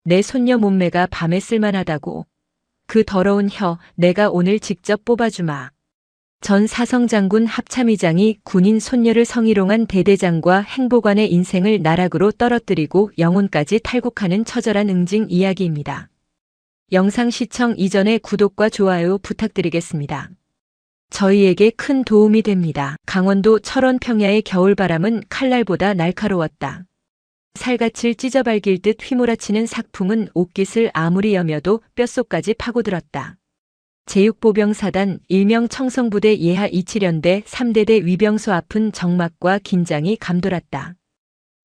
내 손녀 몸매가 밤에 쓸만하다고. 그 더러운 혀 내가 오늘 직접 뽑아주마. 전 사성장군 합참의장이 군인 손녀를 성희롱한 대대장과 행보관의 인생을 나락으로 떨어뜨리고 영혼까지 탈곡하는 처절한 응징 이야기입니다. 영상 시청 이전에 구독과 좋아요 부탁드리겠습니다. 저희에게 큰 도움이 됩니다. 강원도 철원 평야의 겨울바람은 칼날보다 날카로웠다. 살갗을 찢어발길 듯 휘몰아치는 삭풍은 옷깃을 아무리 여며도 뼛속까지 파고들었다. 제육보병사단 일명 청성부대 예하 27연대 3대대 위병소 앞은 적막과 긴장이 감돌았다.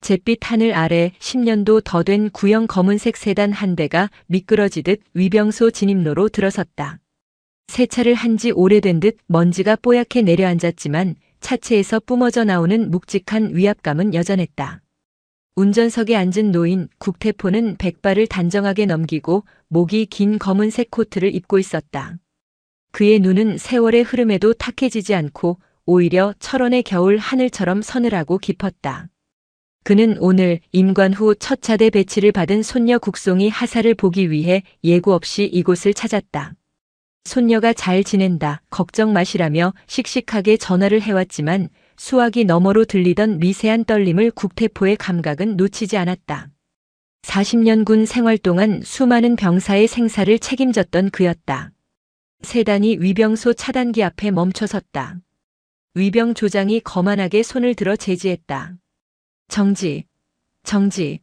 잿빛 하늘 아래 10년도 더 된 구형 검은색 세단 한 대가 미끄러지듯 위병소 진입로로 들어섰다. 세차를 한 지 오래된 듯 먼지가 뽀얗게 내려앉았지만 차체에서 뿜어져 나오는 묵직한 위압감은 여전했다. 운전석에 앉은 노인 국태포는 백발을 단정하게 넘기고 목이 긴 검은색 코트를 입고 있었다. 그의 눈은 세월의 흐름에도 탁해지지 않고 오히려 철원의 겨울 하늘처럼 서늘하고 깊었다. 그는 오늘 임관 후 첫 차대 배치를 받은 손녀 국송이 하사를 보기 위해 예고 없이 이곳을 찾았다. 손녀가 잘 지낸다, 걱정 마시라며 씩씩하게 전화를 해왔지만 수화기 너머로 들리던 미세한 떨림을 국태포의 감각은 놓치지 않았다. 40년 군 생활 동안 수많은 병사의 생사를 책임졌던 그였다. 세단이 위병소 차단기 앞에 멈춰섰다. 위병 조장이 거만하게 손을 들어 제지했다. 정지.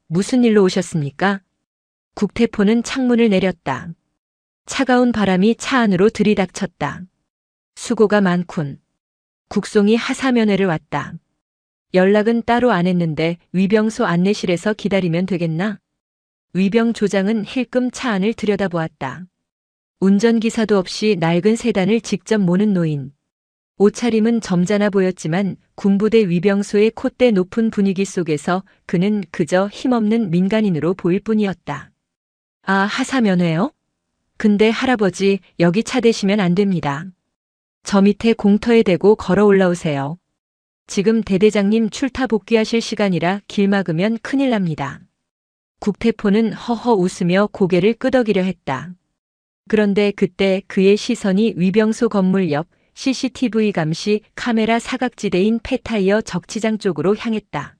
무슨 일로 오셨습니까? 국태포는 창문을 내렸다. 차가운 바람이 차 안으로 들이닥쳤다. 수고가 많군. 국송이 하사면회를 왔다. 연락은 따로 안 했는데 위병소 안내실에서 기다리면 되겠나? 위병 조장은 힐끔 차 안을 들여다보았다. 운전기사도 없이 낡은 세단을 직접 모는 노인. 옷차림은 점잖아 보였지만 군부대 위병소의 콧대 높은 분위기 속에서 그는 그저 힘없는 민간인으로 보일 뿐이었다. 아, 하사면회요? 근데 할아버지, 여기 차 대시면 안 됩니다. 저 밑에 공터에 대고 걸어 올라오세요. 지금 대대장님 출타 복귀하실 시간이라 길 막으면 큰일 납니다. 국태포는 허허 웃으며 고개를 끄덕이려 했다. 그런데 그때 그의 시선이 위병소 건물 옆 CCTV 감시 카메라 사각지대인 폐타이어 적치장 쪽으로 향했다.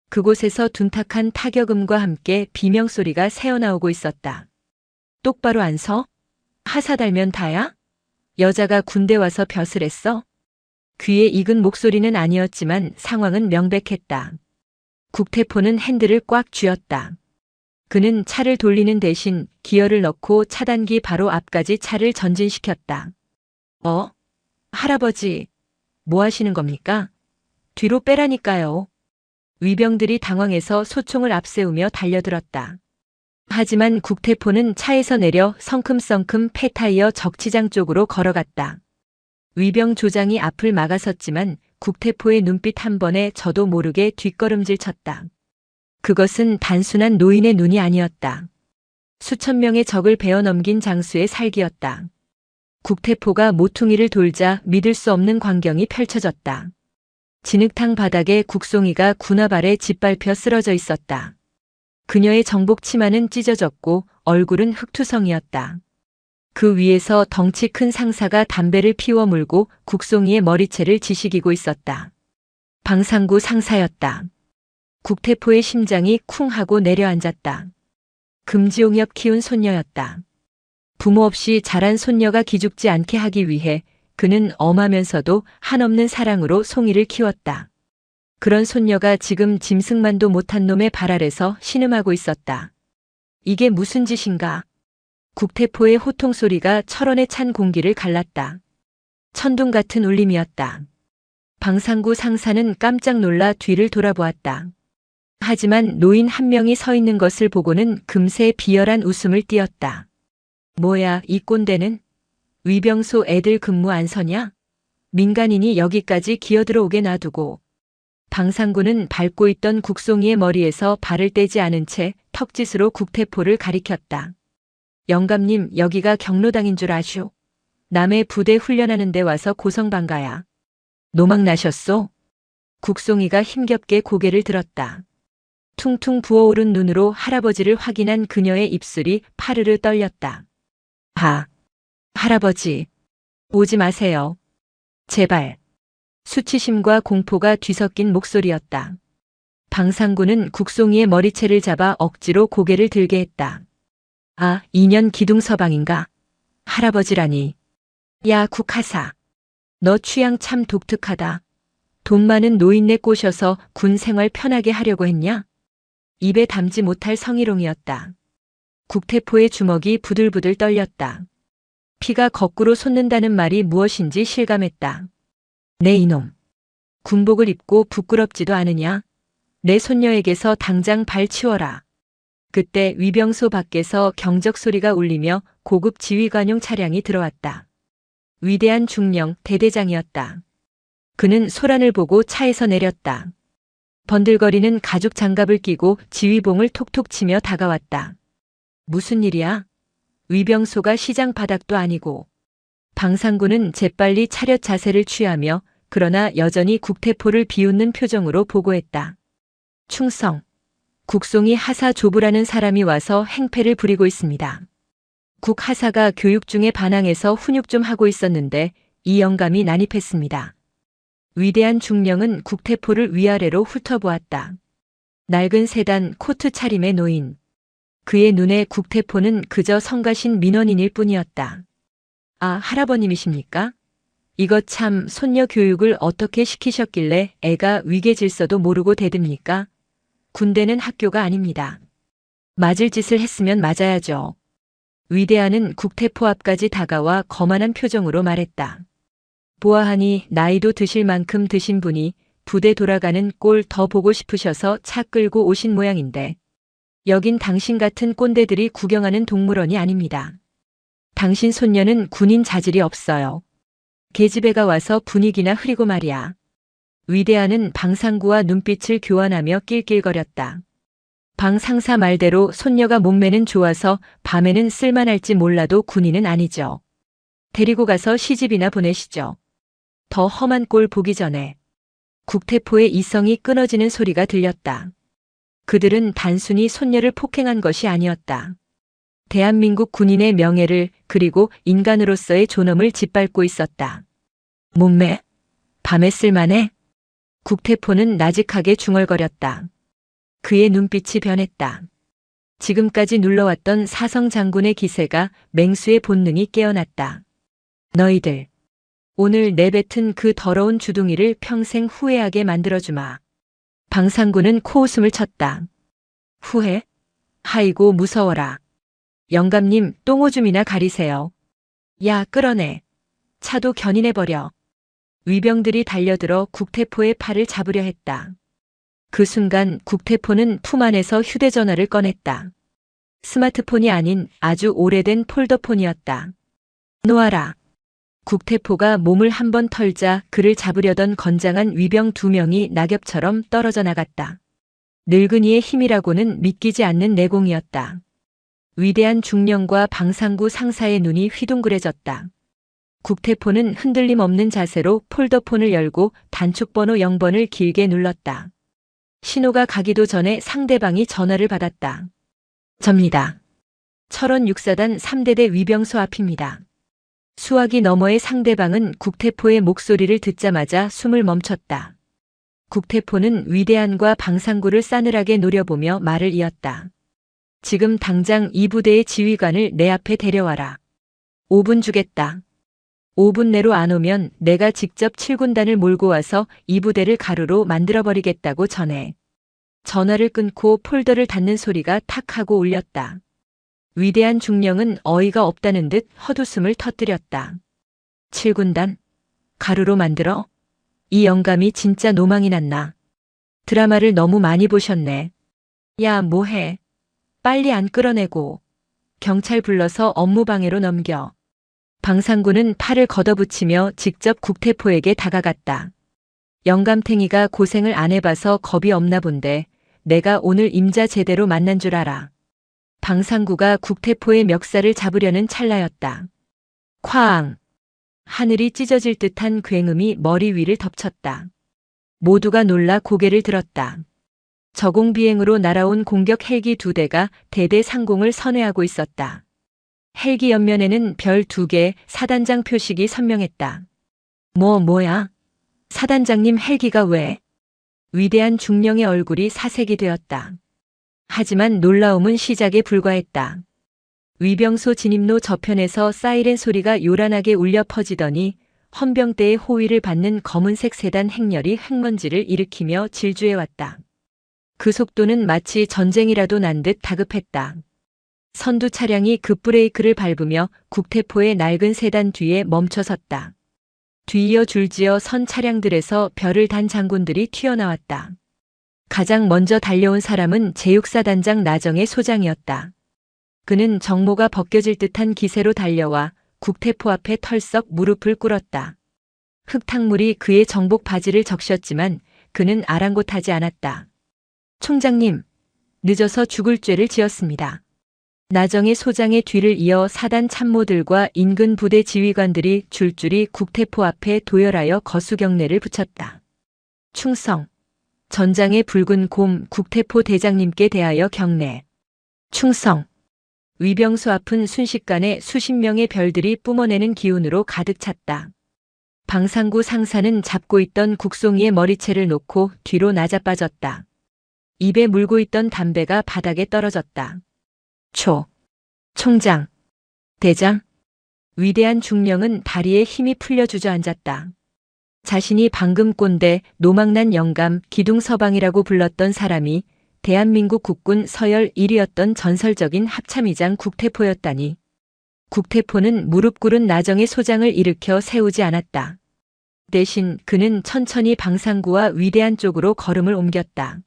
그곳에서 둔탁한 타격음과 함께 비명소리가 새어나오고 있었다. 똑바로 안 서? 하사 달면 다야? 여자가 군대 와서 벼슬 했어? 귀에 익은 목소리는 아니었지만 상황은 명백했다. 국태포는 핸들을 꽉 쥐었다. 그는 차를 돌리는 대신 기어를 넣고 차단기 바로 앞까지 차를 전진시켰다. 할아버지, 뭐 하시는 겁니까? 뒤로 빼라니까요. 위병들이 당황해서 소총을 앞세우며 달려들었다. 하지만 국태포는 차에서 내려 성큼성큼 폐타이어 적치장 쪽으로 걸어갔다. 위병 조장이 앞을 막아섰지만 국태포의 눈빛 한 번에 저도 모르게 뒷걸음질 쳤다. 그것은 단순한 노인의 눈이 아니었다. 수천 명의 적을 베어 넘긴 장수의 살기였다. 국태포가 모퉁이를 돌자 믿을 수 없는 광경이 펼쳐졌다. 진흙탕 바닥에 국송이가 군합 아래 짓밟혀 쓰러져 있었다. 그녀의 정복 치마는 찢어졌고 얼굴은 흙투성이었다. 그 위에서 덩치 큰 상사가 담배를 피워 물고 국송이의 머리채를 지식이고 있었다. 방상구 상사였다. 국태포의 심장이 쿵 하고 내려앉았다. 금지용 옆 키운 손녀였다. 부모 없이 자란 손녀가 기죽지 않게 하기 위해 그는 엄하면서도 한없는 사랑으로 송이를 키웠다. 그런 손녀가 지금 짐승만도 못한 놈의 발 아래서 신음하고 있었다. 이게 무슨 짓인가? 국태포의 호통 소리가 철원에 찬 공기를 갈랐다. 천둥 같은 울림이었다. 방상구 상사는 깜짝 놀라 뒤를 돌아보았다. 하지만 노인 한 명이 서 있는 것을 보고는 금세 비열한 웃음을 띄었다. 뭐야, 이 꼰대는? 위병소 애들 근무 안 서냐? 민간인이 여기까지 기어들어오게 놔두고. 방상구는 밟고 있던 국송이의 머리에서 발을 떼지 않은 채 턱짓으로 국태포를 가리켰다. 영감님, 여기가 경로당인 줄 아슈? 남의 부대 훈련하는 데 와서 고성방가야. 노망 나셨소? 국송이가 힘겹게 고개를 들었다. 퉁퉁 부어오른 눈으로 할아버지를 확인한 그녀의 입술이 파르르 떨렸다. 할아버지. 오지 마세요. 제발. 수치심과 공포가 뒤섞인 목소리였다. 방상구는 국송이의 머리채를 잡아 억지로 고개를 들게 했다. 2년 기둥서방인가? 할아버지라니. 야, 국하사. 너 취향 참 독특하다. 돈 많은 노인네 꼬셔서 군 생활 편하게 하려고 했냐? 입에 담지 못할 성희롱이었다. 국태포의 주먹이 부들부들 떨렸다. 피가 거꾸로 솟는다는 말이 무엇인지 실감했다. 내 이놈. 군복을 입고 부끄럽지도 않으냐? 내 손녀에게서 당장 발 치워라. 그때 위병소 밖에서 경적 소리가 울리며 고급 지휘관용 차량이 들어왔다. 위대한 중령 대대장이었다. 그는 소란을 보고 차에서 내렸다. 번들거리는 가죽 장갑을 끼고 지휘봉을 톡톡 치며 다가왔다. 무슨 일이야? 위병소가 시장 바닥도 아니고. 방상구는 재빨리 차렷 자세를 취하며 그러나 여전히 국태포를 비웃는 표정으로 보고했다. 충성. 국송이 하사 조부라는 사람이 와서 행패를 부리고 있습니다. 국 하사가 교육 중에 반항해서 훈육 좀 하고 있었는데 이 영감이 난입했습니다. 위대한 중령은 국태포를 위아래로 훑어보았다. 낡은 세단 코트 차림의 노인. 그의 눈에 국태포는 그저 성가신 민원인일 뿐이었다. 할아버님이십니까? 이거 참 손녀 교육을 어떻게 시키셨길래 애가 위계질서도 모르고 대듭니까? 군대는 학교가 아닙니다. 맞을 짓을 했으면 맞아야죠. 위대한은 국태포 앞까지 다가와 거만한 표정으로 말했다. 보아하니 나이도 드실 만큼 드신 분이 부대 돌아가는 꼴 더 보고 싶으셔서 차 끌고 오신 모양인데 여긴 당신 같은 꼰대들이 구경하는 동물원이 아닙니다. 당신 손녀는 군인 자질이 없어요. 계집애가 와서 분위기나 흐리고 말이야. 위대한은 방상구와 눈빛을 교환하며 낄낄거렸다. 방 상사 말대로 손녀가 몸매는 좋아서 밤에는 쓸만할지 몰라도 군인은 아니죠. 데리고 가서 시집이나 보내시죠. 더 험한 꼴 보기 전에. 국태포의 이성이 끊어지는 소리가 들렸다. 그들은 단순히 손녀를 폭행한 것이 아니었다. 대한민국 군인의 명예를 그리고 인간으로서의 존엄을 짓밟고 있었다. 몸매? 밤에 쓸만해? 국태포는 나직하게 중얼거렸다. 그의 눈빛이 변했다. 지금까지 눌러왔던 사성 장군의 기세가 맹수의 본능이 깨어났다. 너희들, 오늘 내뱉은 그 더러운 주둥이를 평생 후회하게 만들어주마. 방상구는 코웃음을 쳤다. 후회? 아이고 무서워라. 영감님 똥오줌이나 가리세요. 야 끌어내. 차도 견인해버려. 위병들이 달려들어 국태포의 팔을 잡으려 했다. 그 순간 국태포는 품 안에서 휴대전화를 꺼냈다. 스마트폰이 아닌 아주 오래된 폴더폰이었다. 놓아라. 국태포가 몸을 한번 털자 그를 잡으려던 건장한 위병 2명이 낙엽처럼 떨어져 나갔다. 늙은이의 힘이라고는 믿기지 않는 내공이었다. 위대한 중령과 방상구 상사의 눈이 휘둥그레졌다. 국태포는 흔들림 없는 자세로 폴더폰을 열고 단축번호 0번을 길게 눌렀다. 신호가 가기도 전에 상대방이 전화를 받았다. 접니다. 철원 6사단 3대대 위병소 앞입니다. 수화기 너머의 상대방은 국태포의 목소리를 듣자마자 숨을 멈췄다. 국태포는 위대한과 방상구를 싸늘하게 노려보며 말을 이었다. 지금 당장 이 부대의 지휘관을 내 앞에 데려와라. 5분 주겠다. 5분 내로 안 오면 내가 직접 7군단을 몰고 와서 이 부대를 가루로 만들어버리겠다고 전해. 전화를 끊고 폴더를 닫는 소리가 탁 하고 울렸다. 위대한 중령은 어이가 없다는 듯 헛웃음을 터뜨렸다. 7군단? 가루로 만들어? 이 영감이 진짜 노망이 났나? 드라마를 너무 많이 보셨네. 야, 뭐해? 빨리 안 끌어내고. 경찰 불러서 업무방해로 넘겨. 방상구는 팔을 걷어붙이며 직접 국태포에게 다가갔다. 영감탱이가 고생을 안 해봐서 겁이 없나 본데 내가 오늘 임자 제대로 만난 줄 알아. 방상구가 국태포의 멱살을 잡으려는 찰나였다. 쾅! 하늘이 찢어질 듯한 굉음이 머리 위를 덮쳤다. 모두가 놀라 고개를 들었다. 저공비행으로 날아온 공격 헬기 2대가 대대 상공을 선회하고 있었다. 헬기 옆면에는 별 2개 사단장 표식이 선명했다. 뭐야? 사단장님 헬기가 왜? 위대한 중령의 얼굴이 사색이 되었다. 하지만 놀라움은 시작에 불과했다. 위병소 진입로 저편에서 사이렌 소리가 요란하게 울려 퍼지더니 헌병대의 호위를 받는 검은색 세단 행렬이 흙먼지를 일으키며 질주해왔다. 그 속도는 마치 전쟁이라도 난 듯 다급했다. 선두 차량이 급브레이크를 밟으며 국태포의 낡은 세단 뒤에 멈춰섰다. 뒤이어 줄지어 선 차량들에서 별을 단 장군들이 튀어나왔다. 가장 먼저 달려온 사람은 제6사단장 나정의 소장이었다. 그는 정모가 벗겨질 듯한 기세로 달려와 국태포 앞에 털썩 무릎을 꿇었다. 흙탕물이 그의 정복 바지를 적셨지만 그는 아랑곳하지 않았다. 총장님, 늦어서 죽을 죄를 지었습니다. 나정의 소장의 뒤를 이어 사단 참모들과 인근 부대 지휘관들이 줄줄이 국태포 앞에 도열하여 거수경례를 붙였다. 충성. 전장의 붉은 곰 국태포 대장님께 대하여 경례. 충성. 위병소 앞은 순식간에 수십 명의 별들이 뿜어내는 기운으로 가득 찼다. 방상구 상사는 잡고 있던 국송이의 머리채를 놓고 뒤로 낮아빠졌다. 입에 물고 있던 담배가 바닥에 떨어졌다. 총장, 대장. 위대한 중령은 다리에 힘이 풀려 주저앉았다. 자신이 방금 꼰대, 노망난 영감, 기둥서방이라고 불렀던 사람이 대한민국 국군 서열 1위였던 전설적인 합참의장 국태포였다니. 국태포는 무릎 꿇은 나정의 소장을 일으켜 세우지 않았다. 대신 그는 천천히 방상구와 위대한 쪽으로 걸음을 옮겼다.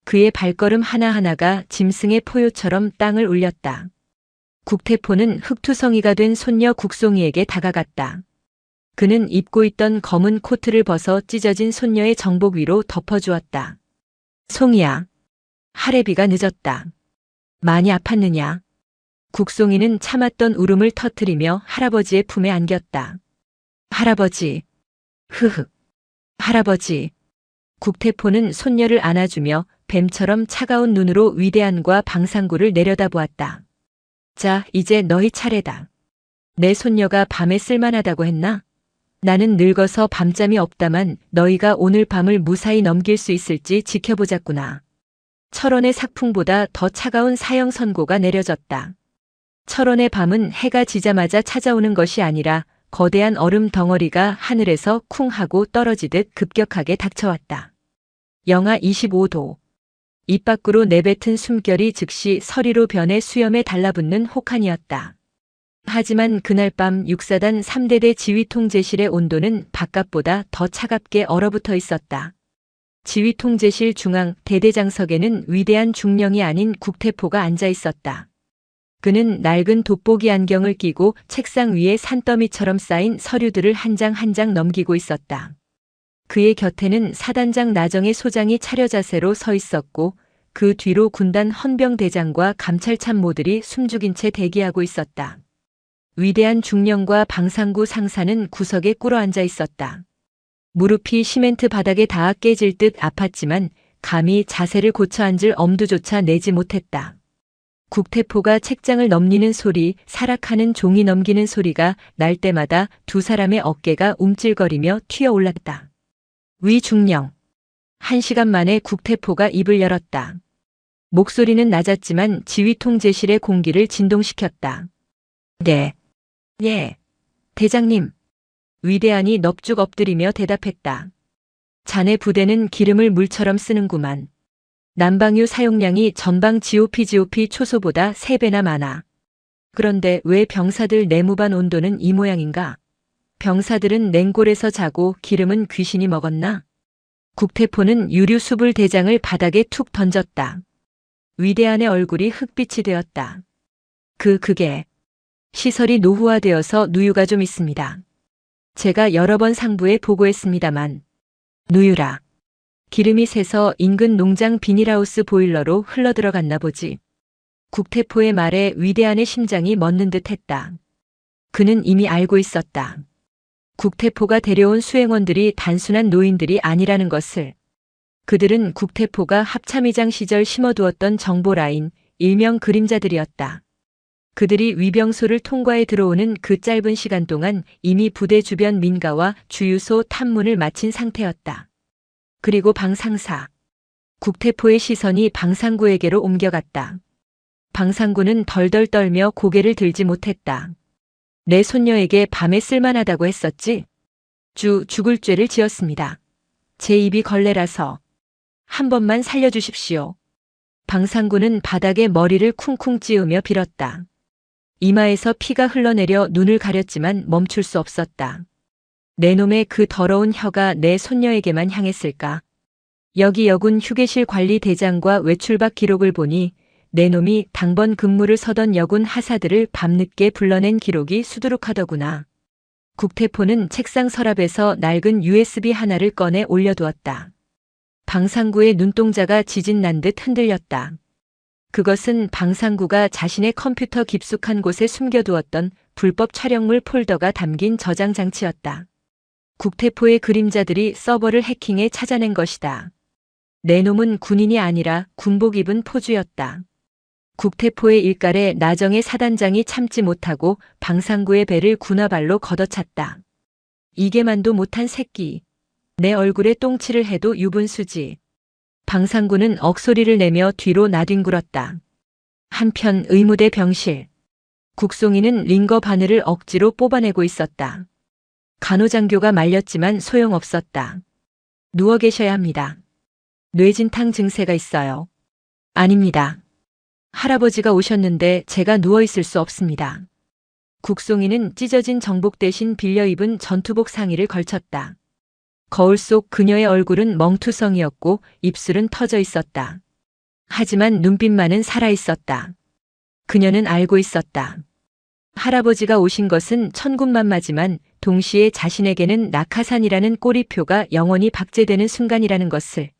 그의 발걸음 하나하나가 짐승의 포효처럼 땅을 울렸다. 국태포는 흑투성이가 된 손녀 국송이에게 다가갔다. 그는 입고 있던 검은 코트를 벗어 찢어진 손녀의 정복 위로 덮어주었다. 송이야. 할애비가 늦었다. 많이 아팠느냐? 국송이는 참았던 울음을 터뜨리며 할아버지의 품에 안겼다. 할아버지. 흐흐. 할아버지. 국태포는 손녀를 안아주며 뱀처럼 차가운 눈으로 위대한과 방상구를 내려다보았다. 자, 이제 너희 차례다. 내 손녀가 밤에 쓸만하다고 했나? 나는 늙어서 밤잠이 없다만 너희가 오늘 밤을 무사히 넘길 수 있을지 지켜보자꾸나. 철원의 삭풍보다 더 차가운 사형 선고가 내려졌다. 철원의 밤은 해가 지자마자 찾아오는 것이 아니라 거대한 얼음 덩어리가 하늘에서 쿵 하고 떨어지듯 급격하게 닥쳐왔다. 영하 25도. 입 밖으로 내뱉은 숨결이 즉시 서리로 변해 수염에 달라붙는 혹한이었다. 하지만 그날 밤 6사단 3대대 지휘통제실의 온도는 바깥보다 더 차갑게 얼어붙어 있었다. 지휘통제실 중앙 대대장석에는 위대한 중령이 아닌 국태포가 앉아 있었다. 그는 낡은 돋보기 안경을 끼고 책상 위에 산더미처럼 쌓인 서류들을 한 장 한 장 넘기고 있었다. 그의 곁에는 사단장 나정의 소장이 차려 자세로 서 있었고 그 뒤로 군단 헌병대장과 감찰참모들이 숨죽인 채 대기하고 있었다. 위대한 중령과 방상구 상사는 구석에 꿇어앉아 있었다. 무릎이 시멘트 바닥에 닿아 깨질 듯 아팠지만 감히 자세를 고쳐 앉을 엄두조차 내지 못했다. 국태포가 책장을 넘기는 소리, 사락하는 종이 넘기는 소리가 날 때마다 두 사람의 어깨가 움찔거리며 튀어올랐다. 위중령. 1시간 만에 국태포가 입을 열었다. 목소리는 낮았지만 지휘통제실의 공기를 진동시켰다. 네. 예. 대장님. 위대한이 넙죽 엎드리며 대답했다. 자네 부대는 기름을 물처럼 쓰는구만. 난방유 사용량이 전방 GOP 초소보다 3배나 많아. 그런데 왜 병사들 내무반 온도는 이 모양인가? 병사들은 냉골에서 자고 기름은 귀신이 먹었나? 국태포는 유류수불 대장을 바닥에 툭 던졌다. 위대한의 얼굴이 흑빛이 되었다. 그게 시설이 노후화되어서 누유가 좀 있습니다. 제가 여러 번 상부에 보고했습니다만 누유라. 기름이 새서 인근 농장 비닐하우스 보일러로 흘러들어갔나 보지. 국태포의 말에 위대한의 심장이 멎는 듯 했다. 그는 이미 알고 있었다. 국태포가 데려온 수행원들이 단순한 노인들이 아니라는 것을. 그들은 국태포가 합참의장 시절 심어두었던 정보라인, 일명 그림자들이었다. 그들이 위병소를 통과해 들어오는 그 짧은 시간 동안 이미 부대 주변 민가와 주유소 탐문을 마친 상태였다. 그리고 방상사. 국태포의 시선이 방상구에게로 옮겨갔다. 방상구는 덜덜 떨며 고개를 들지 못했다. 내 손녀에게 밤에 쓸만하다고 했었지? 죽을 죄를 지었습니다. 제 입이 걸레라서. 한 번만 살려주십시오. 방상구는 바닥에 머리를 쿵쿵 찌우며 빌었다. 이마에서 피가 흘러내려 눈을 가렸지만 멈출 수 없었다. 내 놈의 그 더러운 혀가 내 손녀에게만 향했을까? 여기 여군 휴게실 관리 대장과 외출박 기록을 보니 내 놈이 당번 근무를 서던 여군 하사들을 밤늦게 불러낸 기록이 수두룩하더구나. 국태포는 책상 서랍에서 낡은 USB 하나를 꺼내 올려두었다. 방상구의 눈동자가 지진 난 듯 흔들렸다. 그것은 방상구가 자신의 컴퓨터 깊숙한 곳에 숨겨두었던 불법 촬영물 폴더가 담긴 저장 장치였다. 국태포의 그림자들이 서버를 해킹해 찾아낸 것이다. 내 놈은 군인이 아니라 군복 입은 포주였다. 국태포의 일갈에 나정의 사단장이 참지 못하고 방상구의 배를 군화발로 걷어찼다. 이게만도 못한 새끼. 내 얼굴에 똥칠을 해도 유분수지. 방상구는 억소리를 내며 뒤로 나뒹굴었다. 한편 의무대 병실. 국송이는 링거 바늘을 억지로 뽑아내고 있었다. 간호장교가 말렸지만 소용없었다. 누워 계셔야 합니다. 뇌진탕 증세가 있어요. 아닙니다. 할아버지가 오셨는데 제가 누워 있을 수 없습니다. 국송이는 찢어진 정복 대신 빌려 입은 전투복 상의를 걸쳤다. 거울 속 그녀의 얼굴은 멍투성이었고 입술은 터져 있었다. 하지만 눈빛만은 살아 있었다. 그녀는 알고 있었다. 할아버지가 오신 것은 천군만마지만 동시에 자신에게는 낙하산이라는 꼬리표가 영원히 박제되는 순간이라는 것을.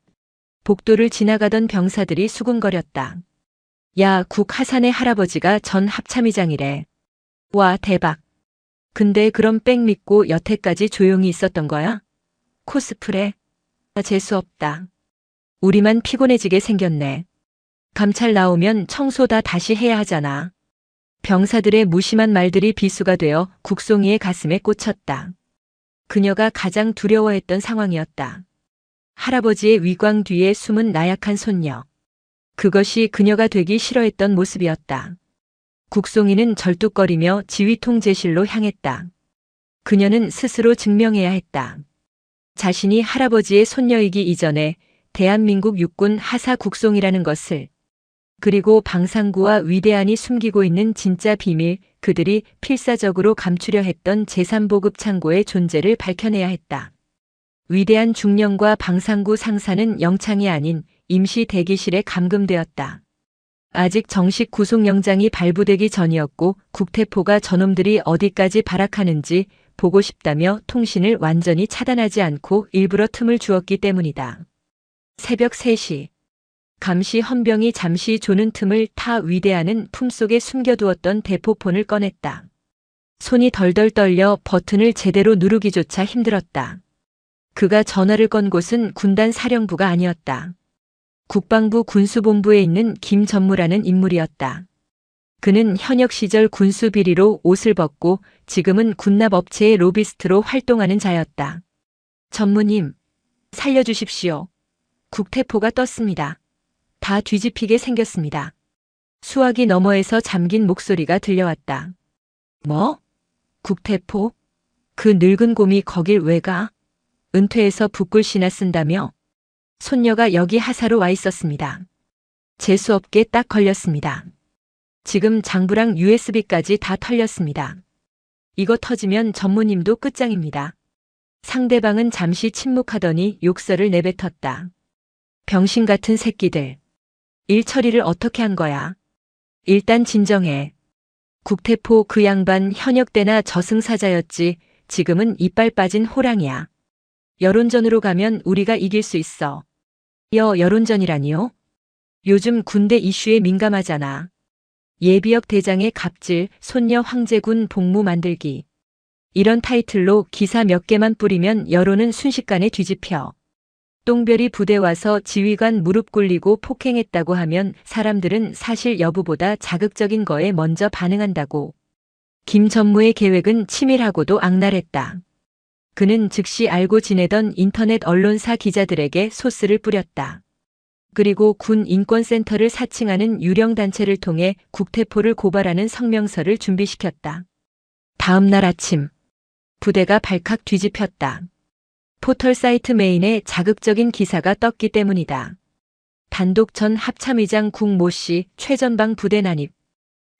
복도를 지나가던 병사들이 수군거렸다. 야, 국하산의 할아버지가 전 합참의장이래. 와, 대박. 근데 그럼 뺑 믿고 여태까지 조용히 있었던 거야? 코스프레? 재수없다. 우리만 피곤해지게 생겼네. 감찰 나오면 청소 다 다시 해야 하잖아. 병사들의 무심한 말들이 비수가 되어 국송이의 가슴에 꽂혔다. 그녀가 가장 두려워했던 상황이었다. 할아버지의 위광 뒤에 숨은 나약한 손녀. 그것이 그녀가 되기 싫어했던 모습이었다. 국송이는 절뚝거리며 지휘통제실로 향했다. 그녀는 스스로 증명해야 했다. 자신이 할아버지의 손녀이기 이전에 대한민국 육군 하사 국송이라는 것을, 그리고 방상구와 위대한이 숨기고 있는 진짜 비밀, 그들이 필사적으로 감추려 했던 제3보급 창고의 존재를 밝혀내야 했다. 위대한 중령과 방상구 상사는 영창이 아닌 임시 대기실에 감금되었다. 아직 정식 구속영장이 발부되기 전이었고 국태포가 저놈들이 어디까지 발악하는지 보고 싶다며 통신을 완전히 차단하지 않고 일부러 틈을 주었기 때문이다. 새벽 3시. 감시 헌병이 잠시 조는 틈을 타 위대한은 품속에 숨겨두었던 대포폰을 꺼냈다. 손이 덜덜 떨려 버튼을 제대로 누르기조차 힘들었다. 그가 전화를 건 곳은 군단 사령부가 아니었다. 국방부 군수본부에 있는 김전무라는 인물이었다. 그는 현역 시절 군수 비리로 옷을 벗고 지금은 군납업체의 로비스트로 활동하는 자였다. 전무님, 살려주십시오. 국태포가 떴습니다. 다 뒤집히게 생겼습니다. 수화기 너머에서 잠긴 목소리가 들려왔다. 뭐? 국태포? 그 늙은 곰이 거길 왜 가? 은퇴해서 붓글씨나 쓴다며? 손녀가 여기 하사로 와 있었습니다. 재수없게 딱 걸렸습니다. 지금 장부랑 USB까지 다 털렸습니다. 이거 터지면 전무님도 끝장입니다. 상대방은 잠시 침묵하더니 욕설을 내뱉었다. 병신 같은 새끼들. 일 처리를 어떻게 한 거야? 일단 진정해. 국태포 그 양반 현역 때나 저승사자였지 지금은 이빨 빠진 호랑이야. 여론전으로 가면 우리가 이길 수 있어. 여론전이라니요? 요즘 군대 이슈에 민감하잖아. 예비역 대장의 갑질, 손녀 황제군 복무 만들기. 이런 타이틀로 기사 몇 개만 뿌리면 여론은 순식간에 뒤집혀. 똥별이 부대 와서 지휘관 무릎 꿇리고 폭행했다고 하면 사람들은 사실 여부보다 자극적인 거에 먼저 반응한다고. 김 전무의 계획은 치밀하고도 악랄했다. 그는 즉시 알고 지내던 인터넷 언론사 기자들에게 소스를 뿌렸다. 그리고 군 인권센터를 사칭하는 유령 단체를 통해 국태포를 고발하는 성명서를 준비시켰다. 다음 날 아침, 부대가 발칵 뒤집혔다. 포털 사이트 메인에 자극적인 기사가 떴기 때문이다. 단독 전 합참의장 국모 씨 최전방 부대 난입.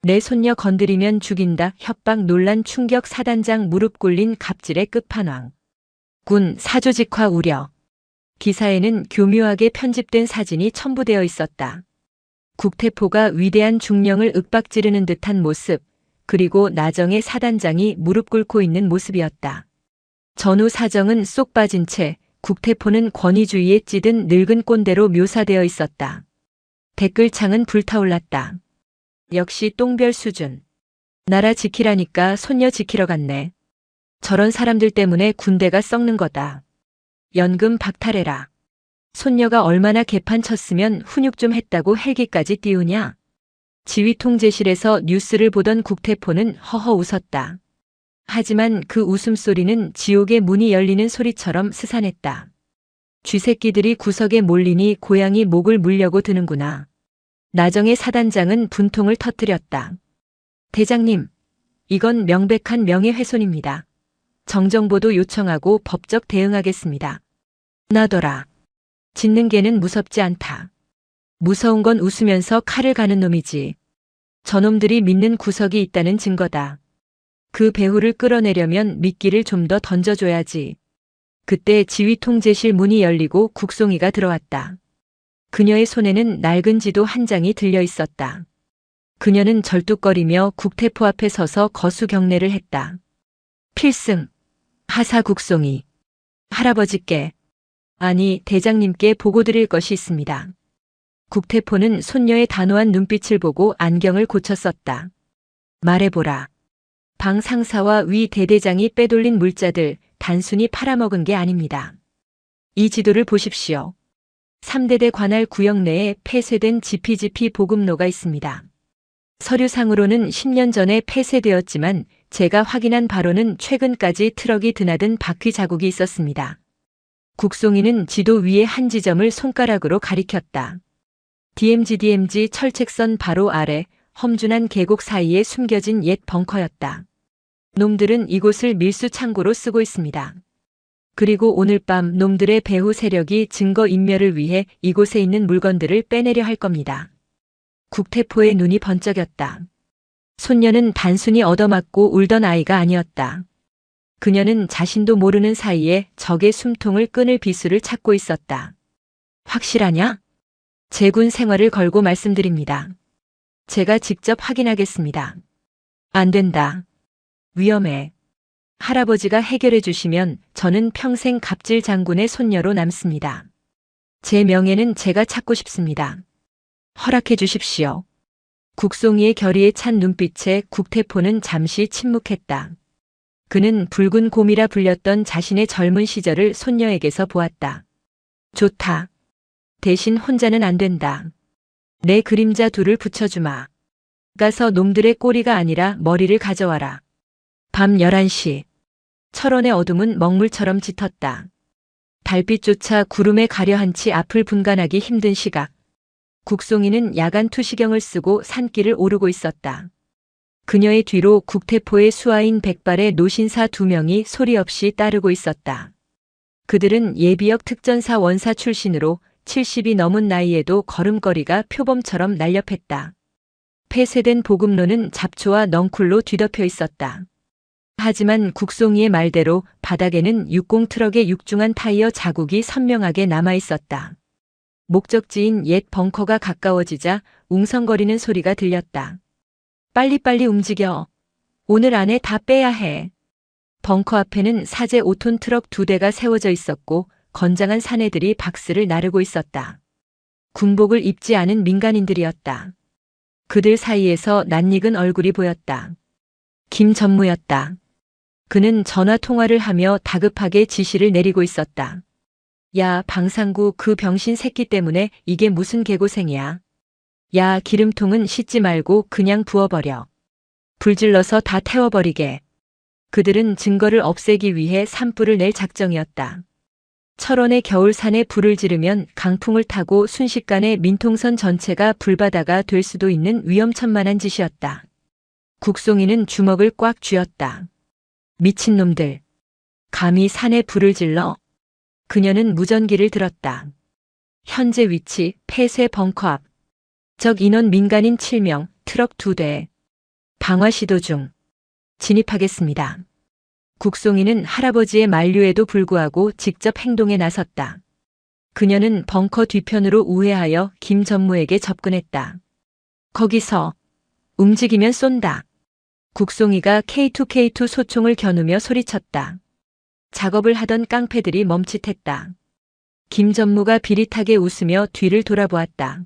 내 손녀 건드리면 죽인다. 협박 논란 충격 사단장 무릎 꿇린 갑질의 끝판왕. 군 사조직화 우려. 기사에는 교묘하게 편집된 사진이 첨부되어 있었다. 국태포가 위대한 중령을 윽박지르는 듯한 모습, 그리고 나정의 사단장이 무릎 꿇고 있는 모습이었다. 전후 사정은 쏙 빠진 채 국태포는 권위주의에 찌든 늙은 꼰대로 묘사되어 있었다. 댓글창은 불타올랐다. 역시 똥별 수준. 나라 지키라니까 손녀 지키러 갔네. 저런 사람들 때문에 군대가 썩는 거다. 연금 박탈해라. 손녀가 얼마나 개판 쳤으면 훈육 좀 했다고 헬기까지 띄우냐. 지휘통제실에서 뉴스를 보던 국태포는 허허 웃었다. 하지만 그 웃음소리는 지옥의 문이 열리는 소리처럼 스산했다. 쥐새끼들이 구석에 몰리니 고양이 목을 물려고 드는구나. 나정의 사단장은 분통을 터뜨렸다. 대장님, 이건 명백한 명예훼손입니다. 정정보도 요청하고 법적 대응하겠습니다. 놔둬라. 짖는 개는 무섭지 않다. 무서운 건 웃으면서 칼을 가는 놈이지. 저놈들이 믿는 구석이 있다는 증거다. 그 배후를 끌어내려면 미끼를 좀 더 던져줘야지. 그때 지휘통제실 문이 열리고 국송이가 들어왔다. 그녀의 손에는 낡은 지도 한 장이 들려 있었다. 그녀는 절뚝거리며 국태포 앞에 서서 거수 경례를 했다. 필승. 하사 국송이. 할아버지께, 아니 대장님께 보고드릴 것이 있습니다. 국태포는 손녀의 단호한 눈빛을 보고 안경을 고쳐 썼다. 말해보라. 방 상사와 위 대대장이 빼돌린 물자들 단순히 팔아먹은 게 아닙니다. 이 지도를 보십시오. 3대대 관할 구역 내에 폐쇄된 GPGP 보급로가 있습니다. 서류상으로는 10년 전에 폐쇄되었지만 제가 확인한 바로는 최근까지 트럭이 드나든 바퀴 자국이 있었습니다. 국송이는 지도 위의 한 지점을 손가락으로 가리켰다. DMZ 철책선 바로 아래 험준한 계곡 사이에 숨겨진 옛 벙커였다. 놈들은 이곳을 밀수 창고로 쓰고 있습니다. 그리고 오늘 밤 놈들의 배후 세력이 증거 인멸을 위해 이곳에 있는 물건들을 빼내려 할 겁니다. 국태포의 눈이 번쩍였다. 손녀는 단순히 얻어맞고 울던 아이가 아니었다. 그녀는 자신도 모르는 사이에 적의 숨통을 끊을 비수를 찾고 있었다. 확실하냐? 제군 생활을 걸고 말씀드립니다. 제가 직접 확인하겠습니다. 안 된다. 위험해. 할아버지가 해결해 주시면 저는 평생 갑질 장군의 손녀로 남습니다. 제 명예는 제가 찾고 싶습니다. 허락해 주십시오. 국송이의 결의에 찬 눈빛에 국태포는 잠시 침묵했다. 그는 붉은 곰이라 불렸던 자신의 젊은 시절을 손녀에게서 보았다. 좋다. 대신 혼자는 안 된다. 내 그림자 둘을 붙여주마. 가서 놈들의 꼬리가 아니라 머리를 가져와라. 밤 11시. 철원의 어둠은 먹물처럼 짙었다. 달빛조차 구름에 가려한 채 앞을 분간하기 힘든 시각. 국송이는 야간 투시경을 쓰고 산길을 오르고 있었다. 그녀의 뒤로 국태포의 수하인 백발의 노신사 2명이 소리 없이 따르고 있었다. 그들은 예비역 특전사 원사 출신으로 70이 넘은 나이에도 걸음걸이가 표범처럼 날렵했다. 폐쇄된 보급로는 잡초와 넝쿨로 뒤덮여 있었다. 하지만 국송이의 말대로 바닥에는 60 트럭의 육중한 타이어 자국이 선명하게 남아 있었다. 목적지인 옛 벙커가 가까워지자 웅성거리는 소리가 들렸다. 빨리빨리 움직여. 오늘 안에 다 빼야 해. 벙커 앞에는 사제 5톤 트럭 2대가 세워져 있었고 건장한 사내들이 박스를 나르고 있었다. 군복을 입지 않은 민간인들이었다. 그들 사이에서 낯익은 얼굴이 보였다. 김 전무였다. 그는 전화 통화를 하며 다급하게 지시를 내리고 있었다. 야, 방상구 그 병신 새끼 때문에 이게 무슨 개고생이야. 야, 기름통은 씻지 말고 그냥 부어버려. 불질러서 다 태워버리게. 그들은 증거를 없애기 위해 산불을 낼 작정이었다. 철원의 겨울산에 불을 지르면 강풍을 타고 순식간에 민통선 전체가 불바다가 될 수도 있는 위험천만한 짓이었다. 국송이는 주먹을 꽉 쥐었다. 미친놈들. 감히 산에 불을 질러. 그녀는 무전기를 들었다. 현재 위치 폐쇄 벙커 앞. 적 인원 민간인 7명, 트럭 2대. 방화 시도 중. 진입하겠습니다. 국송이는 할아버지의 만류에도 불구하고 직접 행동에 나섰다. 그녀는 벙커 뒤편으로 우회하여 김 전무에게 접근했다. 거기서 움직이면 쏜다. 국송이가 K2K2 소총을 겨누며 소리쳤다. 작업을 하던 깡패들이 멈칫했다. 김 전무가 비릿하게 웃으며 뒤를 돌아보았다.